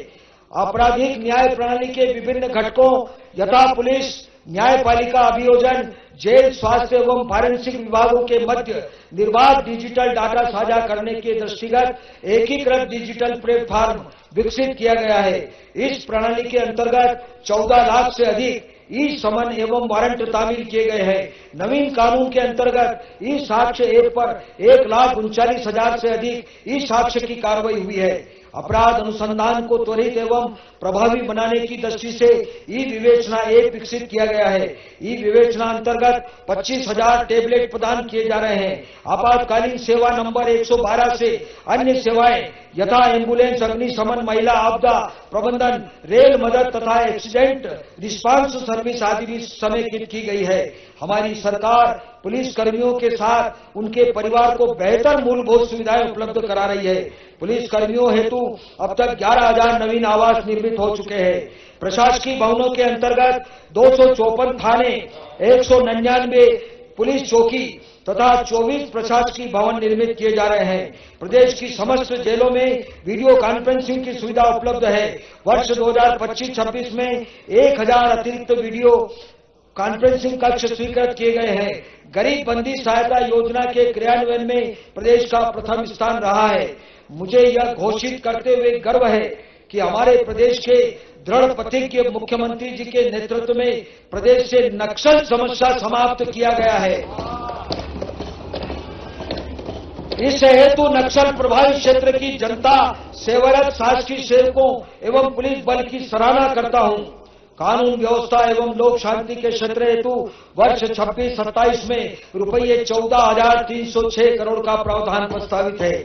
आपराधिक न्याय प्रणाली के विभिन्न घटकों यथा पुलिस, न्यायपालिका, अभियोजन, जेल, स्वास्थ्य एवं फॉरेंसिक विभागों के मध्य निर्बाध डिजिटल डाटा साझा करने के दृष्टिगत एकीकृत डिजिटल प्लेटफॉर्म विकसित किया गया है। इस प्रणाली के अंतर्गत 14 लाख से अधिक ई समन एवं वारंट तामील किए गए हैं। नवीन कानून के अंतर्गत ई साक्ष्य ऐप पर 1,39,000 से अधिक ई साक्ष्य की कार्रवाई हुई है। अपराध अनुसंधान को त्वरित एवं प्रभावी बनाने की दृष्टि से ई विवेचना ऐप विकसित किया गया है। ई विवेचना अंतर्गत 25,000 टैबलेट प्रदान किए जा रहे हैं। आपातकालीन सेवा नंबर 112 से अन्य सेवाएं यथा एम्बुलेंस, अग्निशमन, महिला आपदा प्रबंधन, रेल मदद तथा एक्सीडेंट रिस्पांस सर्विस आदि भी समेकित की गई है। हमारी सरकार पुलिस कर्मियों के साथ उनके परिवार को बेहतर मूलभूत सुविधाएं उपलब्ध करा रही है। पुलिस कर्मियों हेतु अब तक 11,000 नवीन आवास निर्मित हो चुके हैं। प्रशासकीय भवनों के अंतर्गत 254 थाने, 199 पुलिस चौकी तथा 24 प्रशासकीय भवन निर्मित किए जा रहे हैं। प्रदेश की समस्त जेलों में वीडियो कॉन्फ्रेंसिंग की सुविधा उपलब्ध है। वर्ष 2025-26 में 1,000 अतिरिक्त वीडियो कॉन्फ्रेंसिंग कक्ष स्वीकृत किए गए हैं। गरीब बंदी सहायता योजना के क्रियान्वयन में प्रदेश का प्रथम स्थान रहा है। मुझे यह घोषित करते हुए गर्व है कि हमारे प्रदेश के दृढ़ प्रतिज्ञ मुख्यमंत्री जी के नेतृत्व में प्रदेश से नक्सल समस्या समाप्त किया गया है। इस हेतु नक्सल प्रभावित क्षेत्र की जनता, सेवारत शासकीय सेवकों एवं पुलिस बल की सराहना करता हूं। कानून व्यवस्था एवं लोक शांति के क्षेत्र हेतु वर्ष 26-27 में रुपये 14,306 करोड़ का प्रावधान प्रस्तावित है।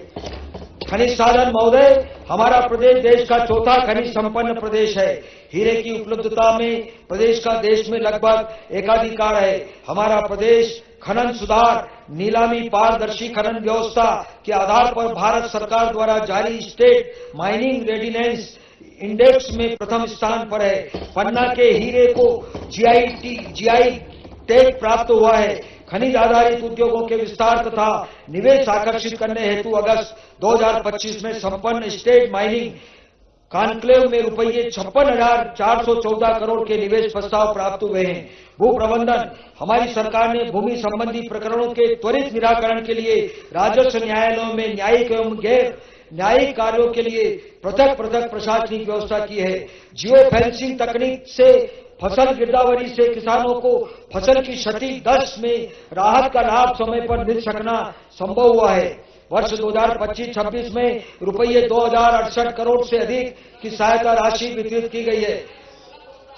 खनिज साधन महोदय, हमारा प्रदेश देश का चौथा खनिज संपन्न प्रदेश है। हीरे की उपलब्धता में प्रदेश का देश में लगभग एकाधिकार है। हमारा प्रदेश खनन सुधार, नीलामी, पारदर्शी खनन व्यवस्था के आधार पर भारत सरकार द्वारा जारी स्टेट माइनिंग रेडिनेस इंडेक्स में प्रथम स्थान पर है। पन्ना के हीरे को जीआई टैग प्राप्त हुआ है। खनिज आधारित उद्योगों के विस्तार तथा निवेश आकर्षित करने हेतु अगस्त 2025 में संपन्न स्टेट माइनिंग कॉन्क्लेव में रुपये 56,414 करोड़ के निवेश प्रस्ताव प्राप्त हुए हैं। भू प्रबंधन, हमारी सरकार ने भूमि संबंधी प्रकरणों के त्वरित निराकरण के लिए राजस्व न्यायालयों में न्यायिक एवं गैर न्यायिक कार्यों के लिए पृथक प्रशासनिक व्यवस्था की है। जियो फेंसिंग तकनीक से फसल गिरदावरी से किसानों को फसल की क्षति 10 में राहत का लाभ समय पर मिल सकना संभव हुआ है। वर्ष 2025-26 में रुपये 2,068 करोड़ से अधिक की सहायता राशि वितरित की गई है।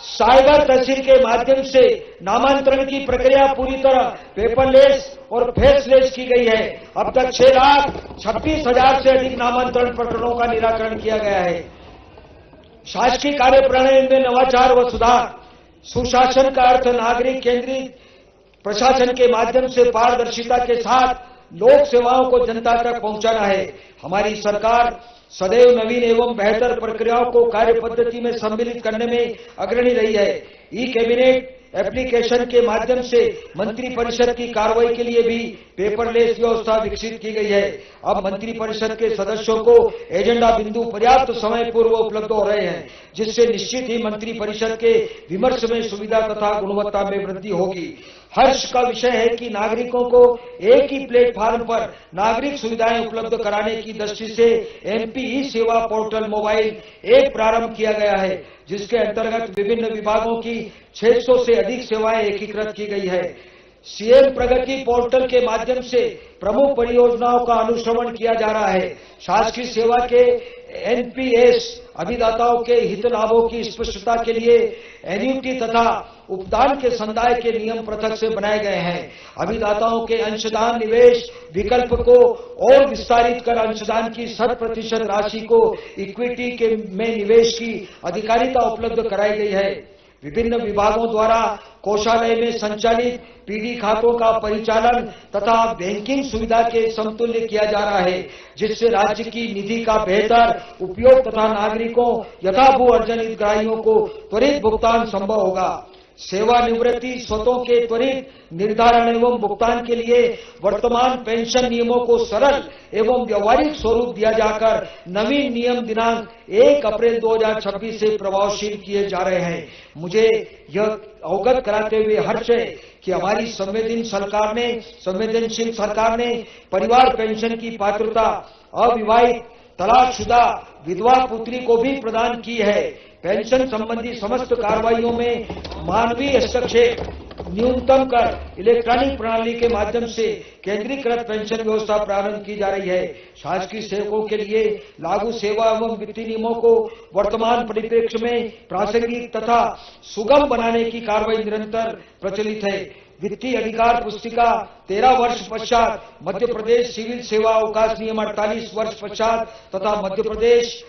साइबर तहसील के माध्यम से नामांतरण की प्रक्रिया पूरी तरह पेपरलेस और फेसलेस की गई है। अब तक 6,26,000 से अधिक नामांतरण प्रकरणों का निराकरण किया गया है। शासकीय कार्यप्रणाली में नवाचार व सुधार, सुशासन का अर्थ नागरिक केंद्रित प्रशासन के माध्यम से पारदर्शिता के साथ लोक सेवाओं को जनता तक पहुंचाना है। हमारी सरकार सदैव नवीन एवं बेहतर प्रक्रियाओं को कार्य पद्धति में सम्मिलित करने में अग्रणी रही है। ई कैबिनेट एप्लीकेशन के माध्यम से मंत्री परिषद की कार्रवाई के लिए भी पेपरलेस व्यवस्था विकसित की गई है। अब मंत्री परिषद के सदस्यों को एजेंडा बिंदु पर्याप्त समय पूर्व उपलब्ध हो रहे हैं, जिससे निश्चित ही मंत्री परिषद के विमर्श में सुविधा तथा गुणवत्ता में वृद्धि होगी। हर्ष का विषय है कि नागरिकों को एक ही प्लेटफॉर्म पर नागरिक सुविधाएं उपलब्ध कराने की दृष्टि से एमपी ई सेवा पोर्टल मोबाइल ऐप प्रारंभ किया गया है, जिसके अंतर्गत विभिन्न विभागों की 600 से अधिक सेवाएं एकीकृत की गई है। सीएम प्रगति पोर्टल के माध्यम से प्रमुख परियोजनाओं का अनुश्रवण किया जा रहा है। शासकीय सेवा के एनपीएस अभिदाताओं के हित लाभों की स्पष्टता के लिए एन्युटी तथा उपदान के संदाय के नियम पृथक से बनाए गए हैं। अभिदाताओं के अंशदान निवेश विकल्प को और विस्तारित कर अंशदान की 100% राशि को इक्विटी के में निवेश की अधिकारिता उपलब्ध कराई गई है। विभिन्न विभागों द्वारा कोषालय में संचालित पीडी खातों का परिचालन तथा बैंकिंग सुविधा के समतुल्य किया जा रहा है, जिससे राज्य की निधि का बेहतर उपयोग तथा नागरिकों यथाभू अर्जन हितग्राहियों को त्वरित भुगतान संभव होगा। सेवानिवृत्ति स्वतों के त्वरित निर्धारण एवं भुगतान के लिए वर्तमान पेंशन नियमों को सरल एवं व्यवहारिक स्वरूप दिया जाकर नवीन नियम दिनांक 1 अप्रैल 2026 से प्रभावशील किए जा रहे हैं। मुझे यह अवगत कराते हुए हर्ष है कि हमारी संवेदनशील सरकार ने परिवार पेंशन की पात्रता अविवाहित तलाकशुदा विधवा पुत्री को भी प्रदान की है। पेंशन संबंधी समस्त कार्रवाइयों में मानवीय हस्तक्षेप न्यूनतम कर इलेक्ट्रॉनिक प्रणाली के माध्यम से केंद्रीकृत पेंशन व्यवस्था प्रारंभ की जा रही है। शासकीय सेवकों के लिए लागू सेवा एवं वित्तीय नियमों को वर्तमान परिप्रेक्ष्य में प्रासंगिक तथा सुगम बनाने की कार्रवाई निरंतर प्रचलित है। वित्तीय अधिकार पुस्तिका 13 वर्ष पश्चात, मध्य प्रदेश सिविल सेवा अवकाश नियम 48 वर्ष पश्चात तथा मध्य प्रदेश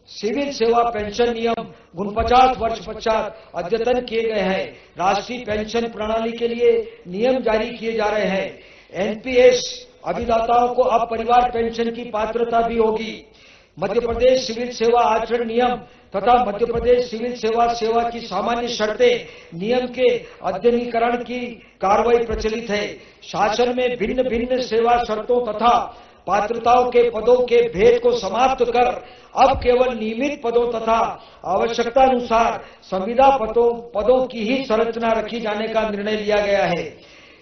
सिविल सेवा पेंशन नियम 49 वर्ष पश्चात अद्यतन किए गए हैं। राष्ट्रीय पेंशन प्रणाली के लिए नियम जारी किए जा रहे हैं। एनपीएस अभिदाताओं को अब परिवार पेंशन की पात्रता भी होगी। मध्य प्रदेश सिविल सेवा आचरण नियम तथा मध्य प्रदेश सिविल सेवा की सामान्य शर्तें नियम के अध्ययनीकरण की कार्रवाई प्रचलित है। शासन में भिन्न भिन्न सेवा शर्तों तथा पात्रताओं के पदों के भेद को समाप्त कर अब केवल नियमित पदों तथा आवश्यकता अनुसार संविदा पदों की ही संरचना रखी जाने का निर्णय लिया गया है।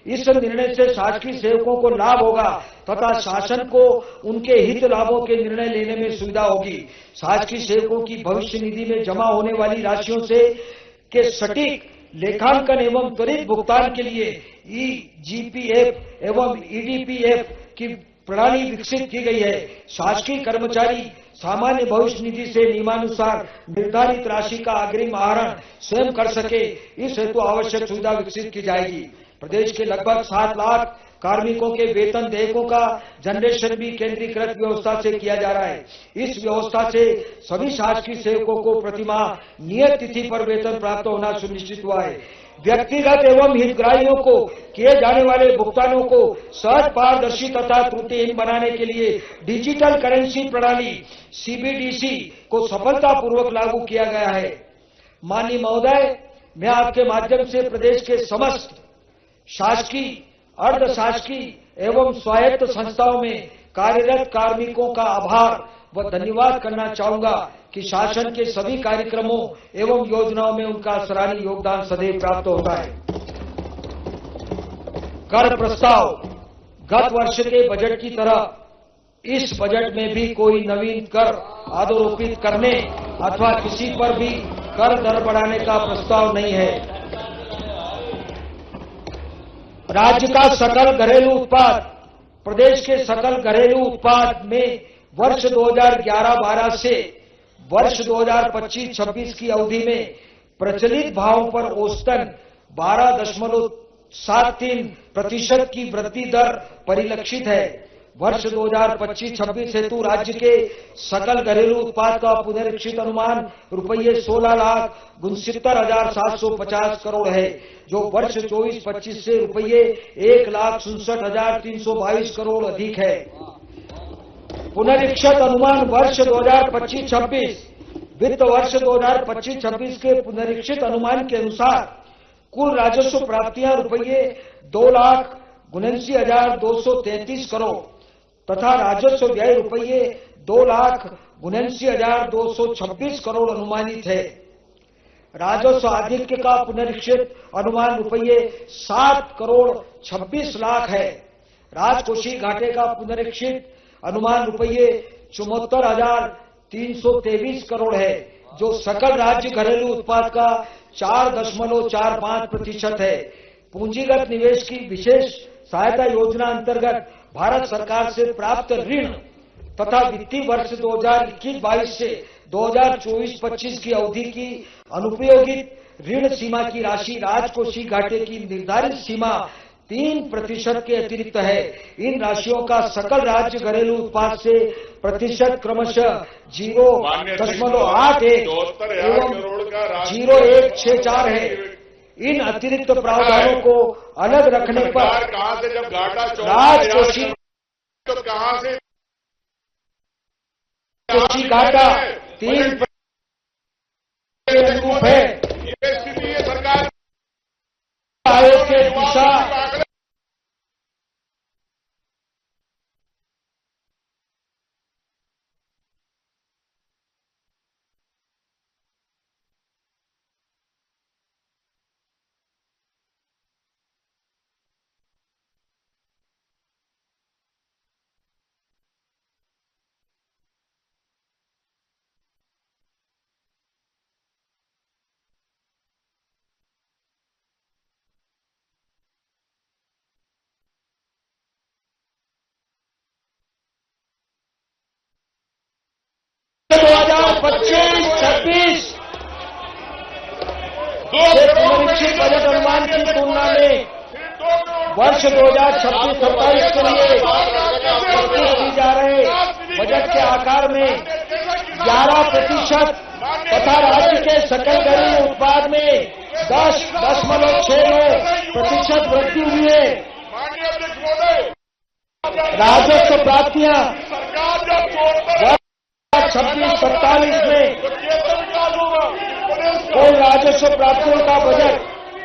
इस निर्णय से शासकीय सेवकों को लाभ होगा तथा शासन को उनके हित लाभों के निर्णय लेने में सुविधा होगी। शासकीय सेवकों की भविष्य निधि में जमा होने वाली राशियों से के सटीक लेखांकन एवं त्वरित भुगतान के लिए ईजीपीएफ एवं ईडीपीएफ की प्रणाली विकसित की गई है। शासकीय कर्मचारी सामान्य भविष्य निधि से नियमानुसार निर्धारित राशि का अग्रिम आहरण स्वयं कर सके, इस हेतु आवश्यक सुविधा विकसित की जाएगी। प्रदेश के लगभग 7 लाख कार्मिकों के वेतन देयकों का जनरेशन भी केंद्रीकृत व्यवस्था से किया जा रहा है। इस व्यवस्था से सभी शासकीय सेवकों को प्रतिमाह नियत तिथि पर वेतन प्राप्त होना सुनिश्चित हुआ है। व्यक्तिगत एवं हितग्राहियों को किए जाने वाले भुगतानों को सहज, पारदर्शी तथा त्रुटिहीन बनाने के लिए डिजिटल करेंसी प्रणाली सीबीडीसी को सफलतापूर्वक लागू किया गया है। माननीय महोदय, मैं आपके माध्यम से प्रदेश के समस्त शासकीय, अर्ध शासकीय एवं स्वायत्त संस्थाओं में कार्यरत कार्मिकों का आभार व धन्यवाद करना चाहूंगा कि शासन के सभी कार्यक्रमों एवं योजनाओं में उनका सराहनीय योगदान सदैव प्राप्त होता है। कर प्रस्ताव गत वर्ष के बजट की तरह इस बजट में भी कोई नवीन कर आरोपित करने अथवा किसी पर भी कर दर बढ़ाने का प्रस्ताव नहीं है। राज्य का सकल घरेलू उत्पाद, प्रदेश के सकल घरेलू उत्पाद में वर्ष 2011-12 से वर्ष 2025-26 की अवधि में प्रचलित भावों पर औसतन 12.73% की वृद्धि दर परिलक्षित है। वर्ष 2025-26 हेतु राज्य के सकल घरेलू उत्पाद का पुनरीक्षित अनुमान रुपये 16,69,750 करोड़ है, जो वर्ष 24-25 से रुपये 1,67,322 करोड़ अधिक है। पुनरीक्षित अनुमान वर्ष 2025-26 वित्त वर्ष 2025-26 के पुनरीक्षित अनुमान के अनुसार कुल राजस्व प्राप्तियां रुपये 2,79,233 करोड़ तथा राजस्व व्यय रुपये 2,79,226 करोड़ अनुमानित है। राजस्व आधिक्य का पुनरीक्षित अनुमान रुपये 7,26 लाख है। राजकोषीय घाटे का पुनरीक्षित अनुमान रुपये 74,323 करोड़ है, जो सकल राज्य घरेलू उत्पाद का 4.45% है। पूंजीगत निवेश की विशेष सहायता योजना अंतर्गत भारत सरकार से प्राप्त ऋण तथा वित्तीय वर्ष 2021-22 से 2024-25 की अवधि की अनुपयोगित ऋण सीमा की राशि राजकोषीय घाटे की निर्धारित सीमा 3% के अतिरिक्त है। इन राशियों का सकल राज्य घरेलू उत्पाद से प्रतिशत क्रमशः 0.81 एवं 0.164 है। इन अतिरिक्त प्रावधानों को अलग रखने पर कहां से जब घाटा राजकोषीय तो कहां से घाटा 3% है। ये स्थिति है सरकार आयोग के दिशा पुनरीक्षित बजट अनुमान की तुलना में वर्ष 2026-27 के लिए प्रस्तुत की जा रहे बजट के आकार में 11% तथा राज्य के सकल घरेलू उत्पाद में 10.69% वृद्धि हुई है। राजस्व प्राप्तियां 26-27 में कुल राजस्व प्राप्तियों का बजट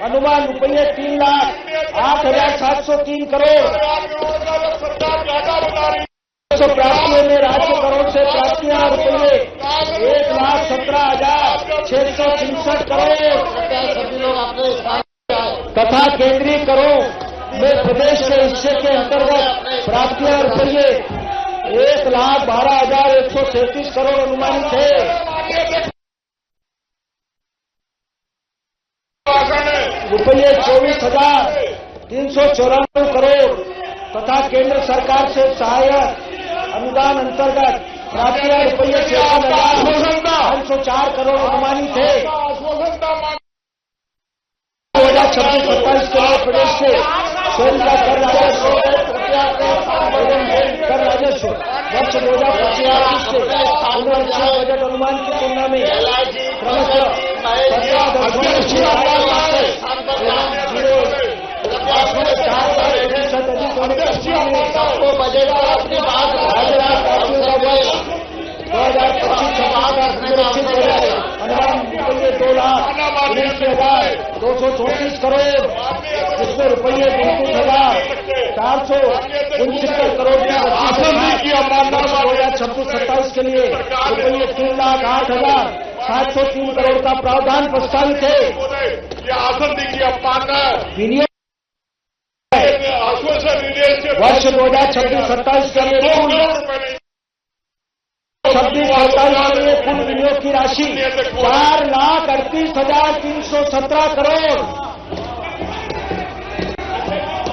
अनुमान रुपये 3,08,703 करोड़। राजस्व प्राप्तियों में राज्य करोड़ से प्राप्तियां रुपये 1,17,663 करोड़ तथा केंद्रीय करों में प्रदेश के हिस्से के अंतर्गत प्राप्तियां रुपये 1,12,137 करोड़ अनुमानित है। रुपये 24,394 करोड़ तथा केंद्र सरकार से सहायक अनुदान अंतर्गत प्राप्तियां रुपये 53,504 करोड़ अनुमानित है। 2026-27 के लिए प्रदेश से स्वयं का कर राजस्व वर्ष 2025 से पुनरीक्षित बजट अनुमान की तुलना में क्रमशः 17.4% अधिक होने के बजट अपनी बात राज्य का 2025-26 अनुमान रुपये 2,79,234 करोड़, जिसमें रुपये 29,469 करोड़ की राशि 2026-27 के लिए रुपये 3,08,703 करोड़ का प्रावधान प्रस्तावित है। ये आसन देखिए अपमानना विनियोग आश्वासन वर्ष 2026-27 के लिए कुल 26-27 के लिए कुल विनियोग की राशि 4,38,317 करोड़।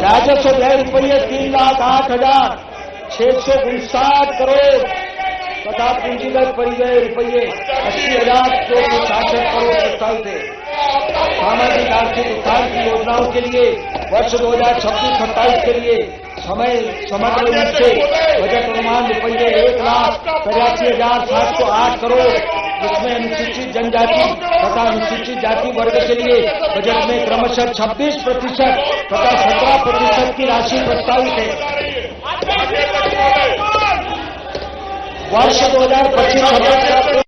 राजस्व व्यय रुपये 3,08,659 करोड़ तथा पूंजीगत परिव्यय रुपये 80,266 करोड़ प्रस्तावित है। सामाजिक आर्थिक उत्थान की योजनाओं के लिए वर्ष 2026-27 के लिए समग्र रूप से बजट अनुमान रुपये 1,83,708 करोड़, जिसमें अनुसूचित जनजाति तथा अनुसूचित जाति वर्ग के लिए बजट में क्रमशः 26% तथा 17% की राशि प्रस्तावित है। वर्ष 2025-26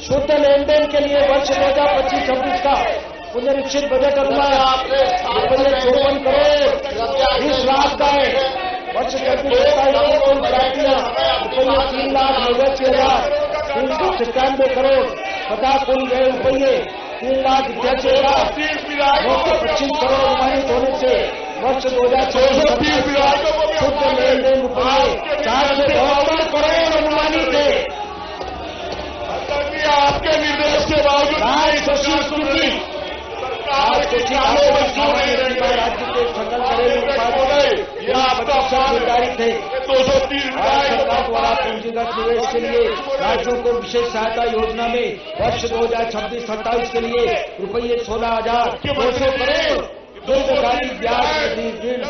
शुद्ध लेन देन के लिए वर्ष 2025-26 का पुनरीक्षित बजट अनुमान रुपये 54 करोड़ 20 लाख का है। वर्ष 2026-27 की कुल प्राप्तियां रुपये 3,89,397 करोड़ तथा कुल व्यय रुपये 3,88,925 करोड़ अनुमानित होने से वर्ष 2026-27 शुद्ध लेन देन रुपये 452 करोड़ अनुमानित है। आपके निर्देश के बावजूद राज्य के सकल घरेलू उत्पादन निर्धारित है। 230 सरकार द्वारा पूंजीगत निवेश के लिए राज्यों को विशेष सहायता योजना में वर्ष 2026-27 के लिए रुपये 16,200 करोड़ दीर्घकालिक ब्याज ऋण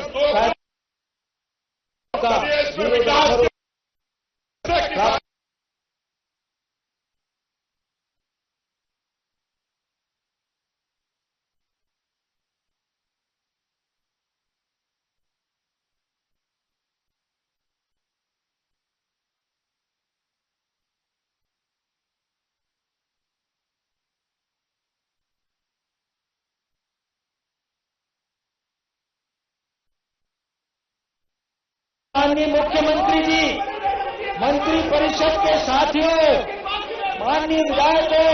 का माननीय मुख्यमंत्री जी, मंत्री परिषद के साथियों, माननीय विधायकों,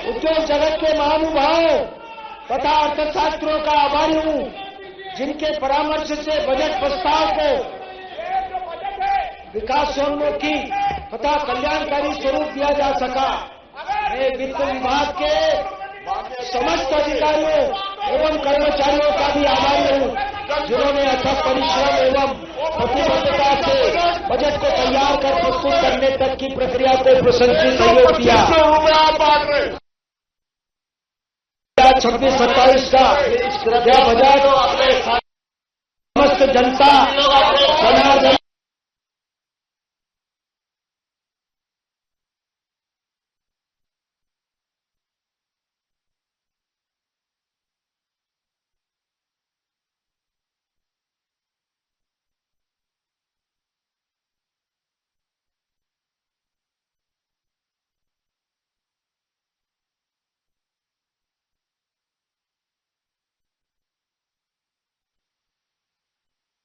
उद्योग जगत के महानुभाव तथा अर्थशास्त्रियों का आभारी हूं, जिनके परामर्श से बजट प्रस्ताव को विकासोन्मुखी तथा कल्याणकारी स्वरूप दिया जा सका। मैं वित्त विभाग के समस्त अधिकारियों एवं कर्मचारियों का भी आभारी हूं, जिन्होंने अथक परिश्रम एवं प्रतिबद्धता से बजट को तैयार कर प्रस्तुत करने तक की प्रक्रिया को प्रशंसित सहयोग दिया। 26-27 का यह बजट समस्त जनता जनार्दन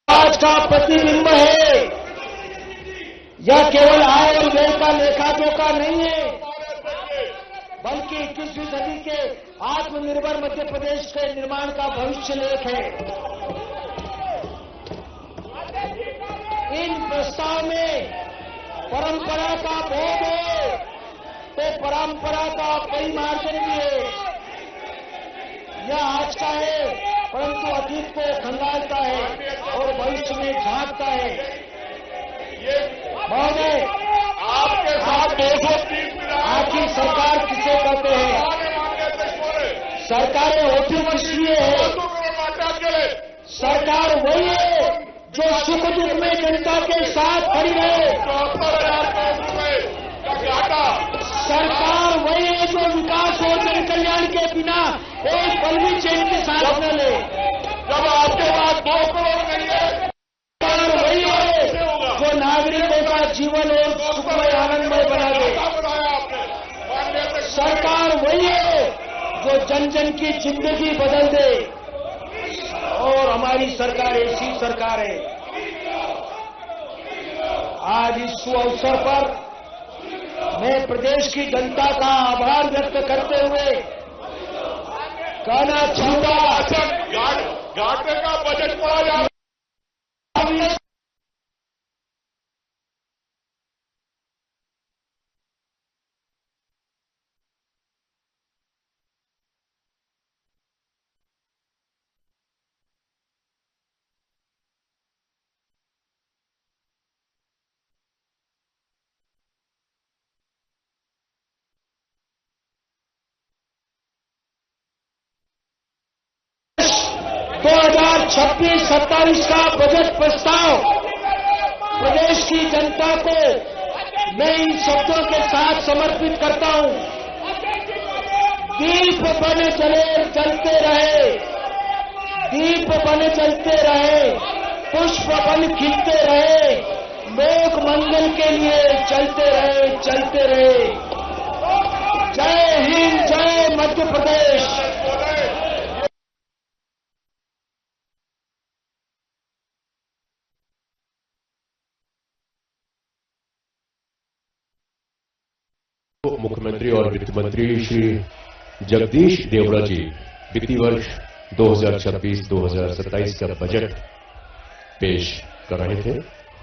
आज का प्रतिबिंब है। यह केवल आय और व्यय का लेखा जोखा नहीं है, बल्कि 21वीं सदी के आत्मनिर्भर मध्य प्रदेश के निर्माण का भविष्य लेख है। इन प्रस्ताव में परंपरा का बोध है तो परंपरा का परिमार्जन भी है। यह आज का है, परंतु अतीत को खंगालता है और भविष्य में झांकता है। महोदय, आपके साथ 230 आखिर सरकार किसे कहते हैं? सरकारें होती किसलिए है? सरकार वही है जो सुख दुख में जनता के साथ खड़ी रहे। 74,000 करोड़ रुपए का घाटा। सरकार वही है जो विकास और जन कल्याण के बिना एक पल भी चैन के साथ न ले। जब आपके पास 2 करोड़ नहीं है, सरकार वही है जो नागरिकों का जीवन और सुखमय आनंदमय बना दे। सरकार वही है जो जन जन की जिंदगी बदल दे, और हमारी सरकार ऐसी सरकार है। आज इस सुअवसर पर मैं प्रदेश की जनता का आभार व्यक्त करते हुए कहना चाहूंगा, घाटे का बजट पड़ा जा 2026-27 का बजट प्रस्ताव प्रदेश की जनता को मैं इन शब्दों के साथ समर्पित करता हूं। दीप बन जलते रहे, दीप बन जलते रहे, पुष्प बन खिलते रहे, लोक मंगल के लिए चलते रहे, चलते रहे। जय हिंद, जय मध्य प्रदेश। मुख्यमंत्री और वित्त मंत्री श्री जगदीश देवड़ा जी वित्तीय वर्ष 2026-2027 का बजट पेश कर रहे थे।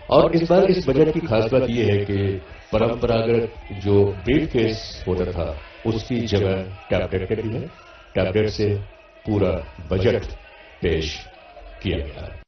और इस बार इस बजट की खास बात यह है कि परंपरागत जो ब्रीफकेस होता था उसकी जगह टैबलेट कर दी है। टैबलेट से पूरा बजट पेश किया गया है।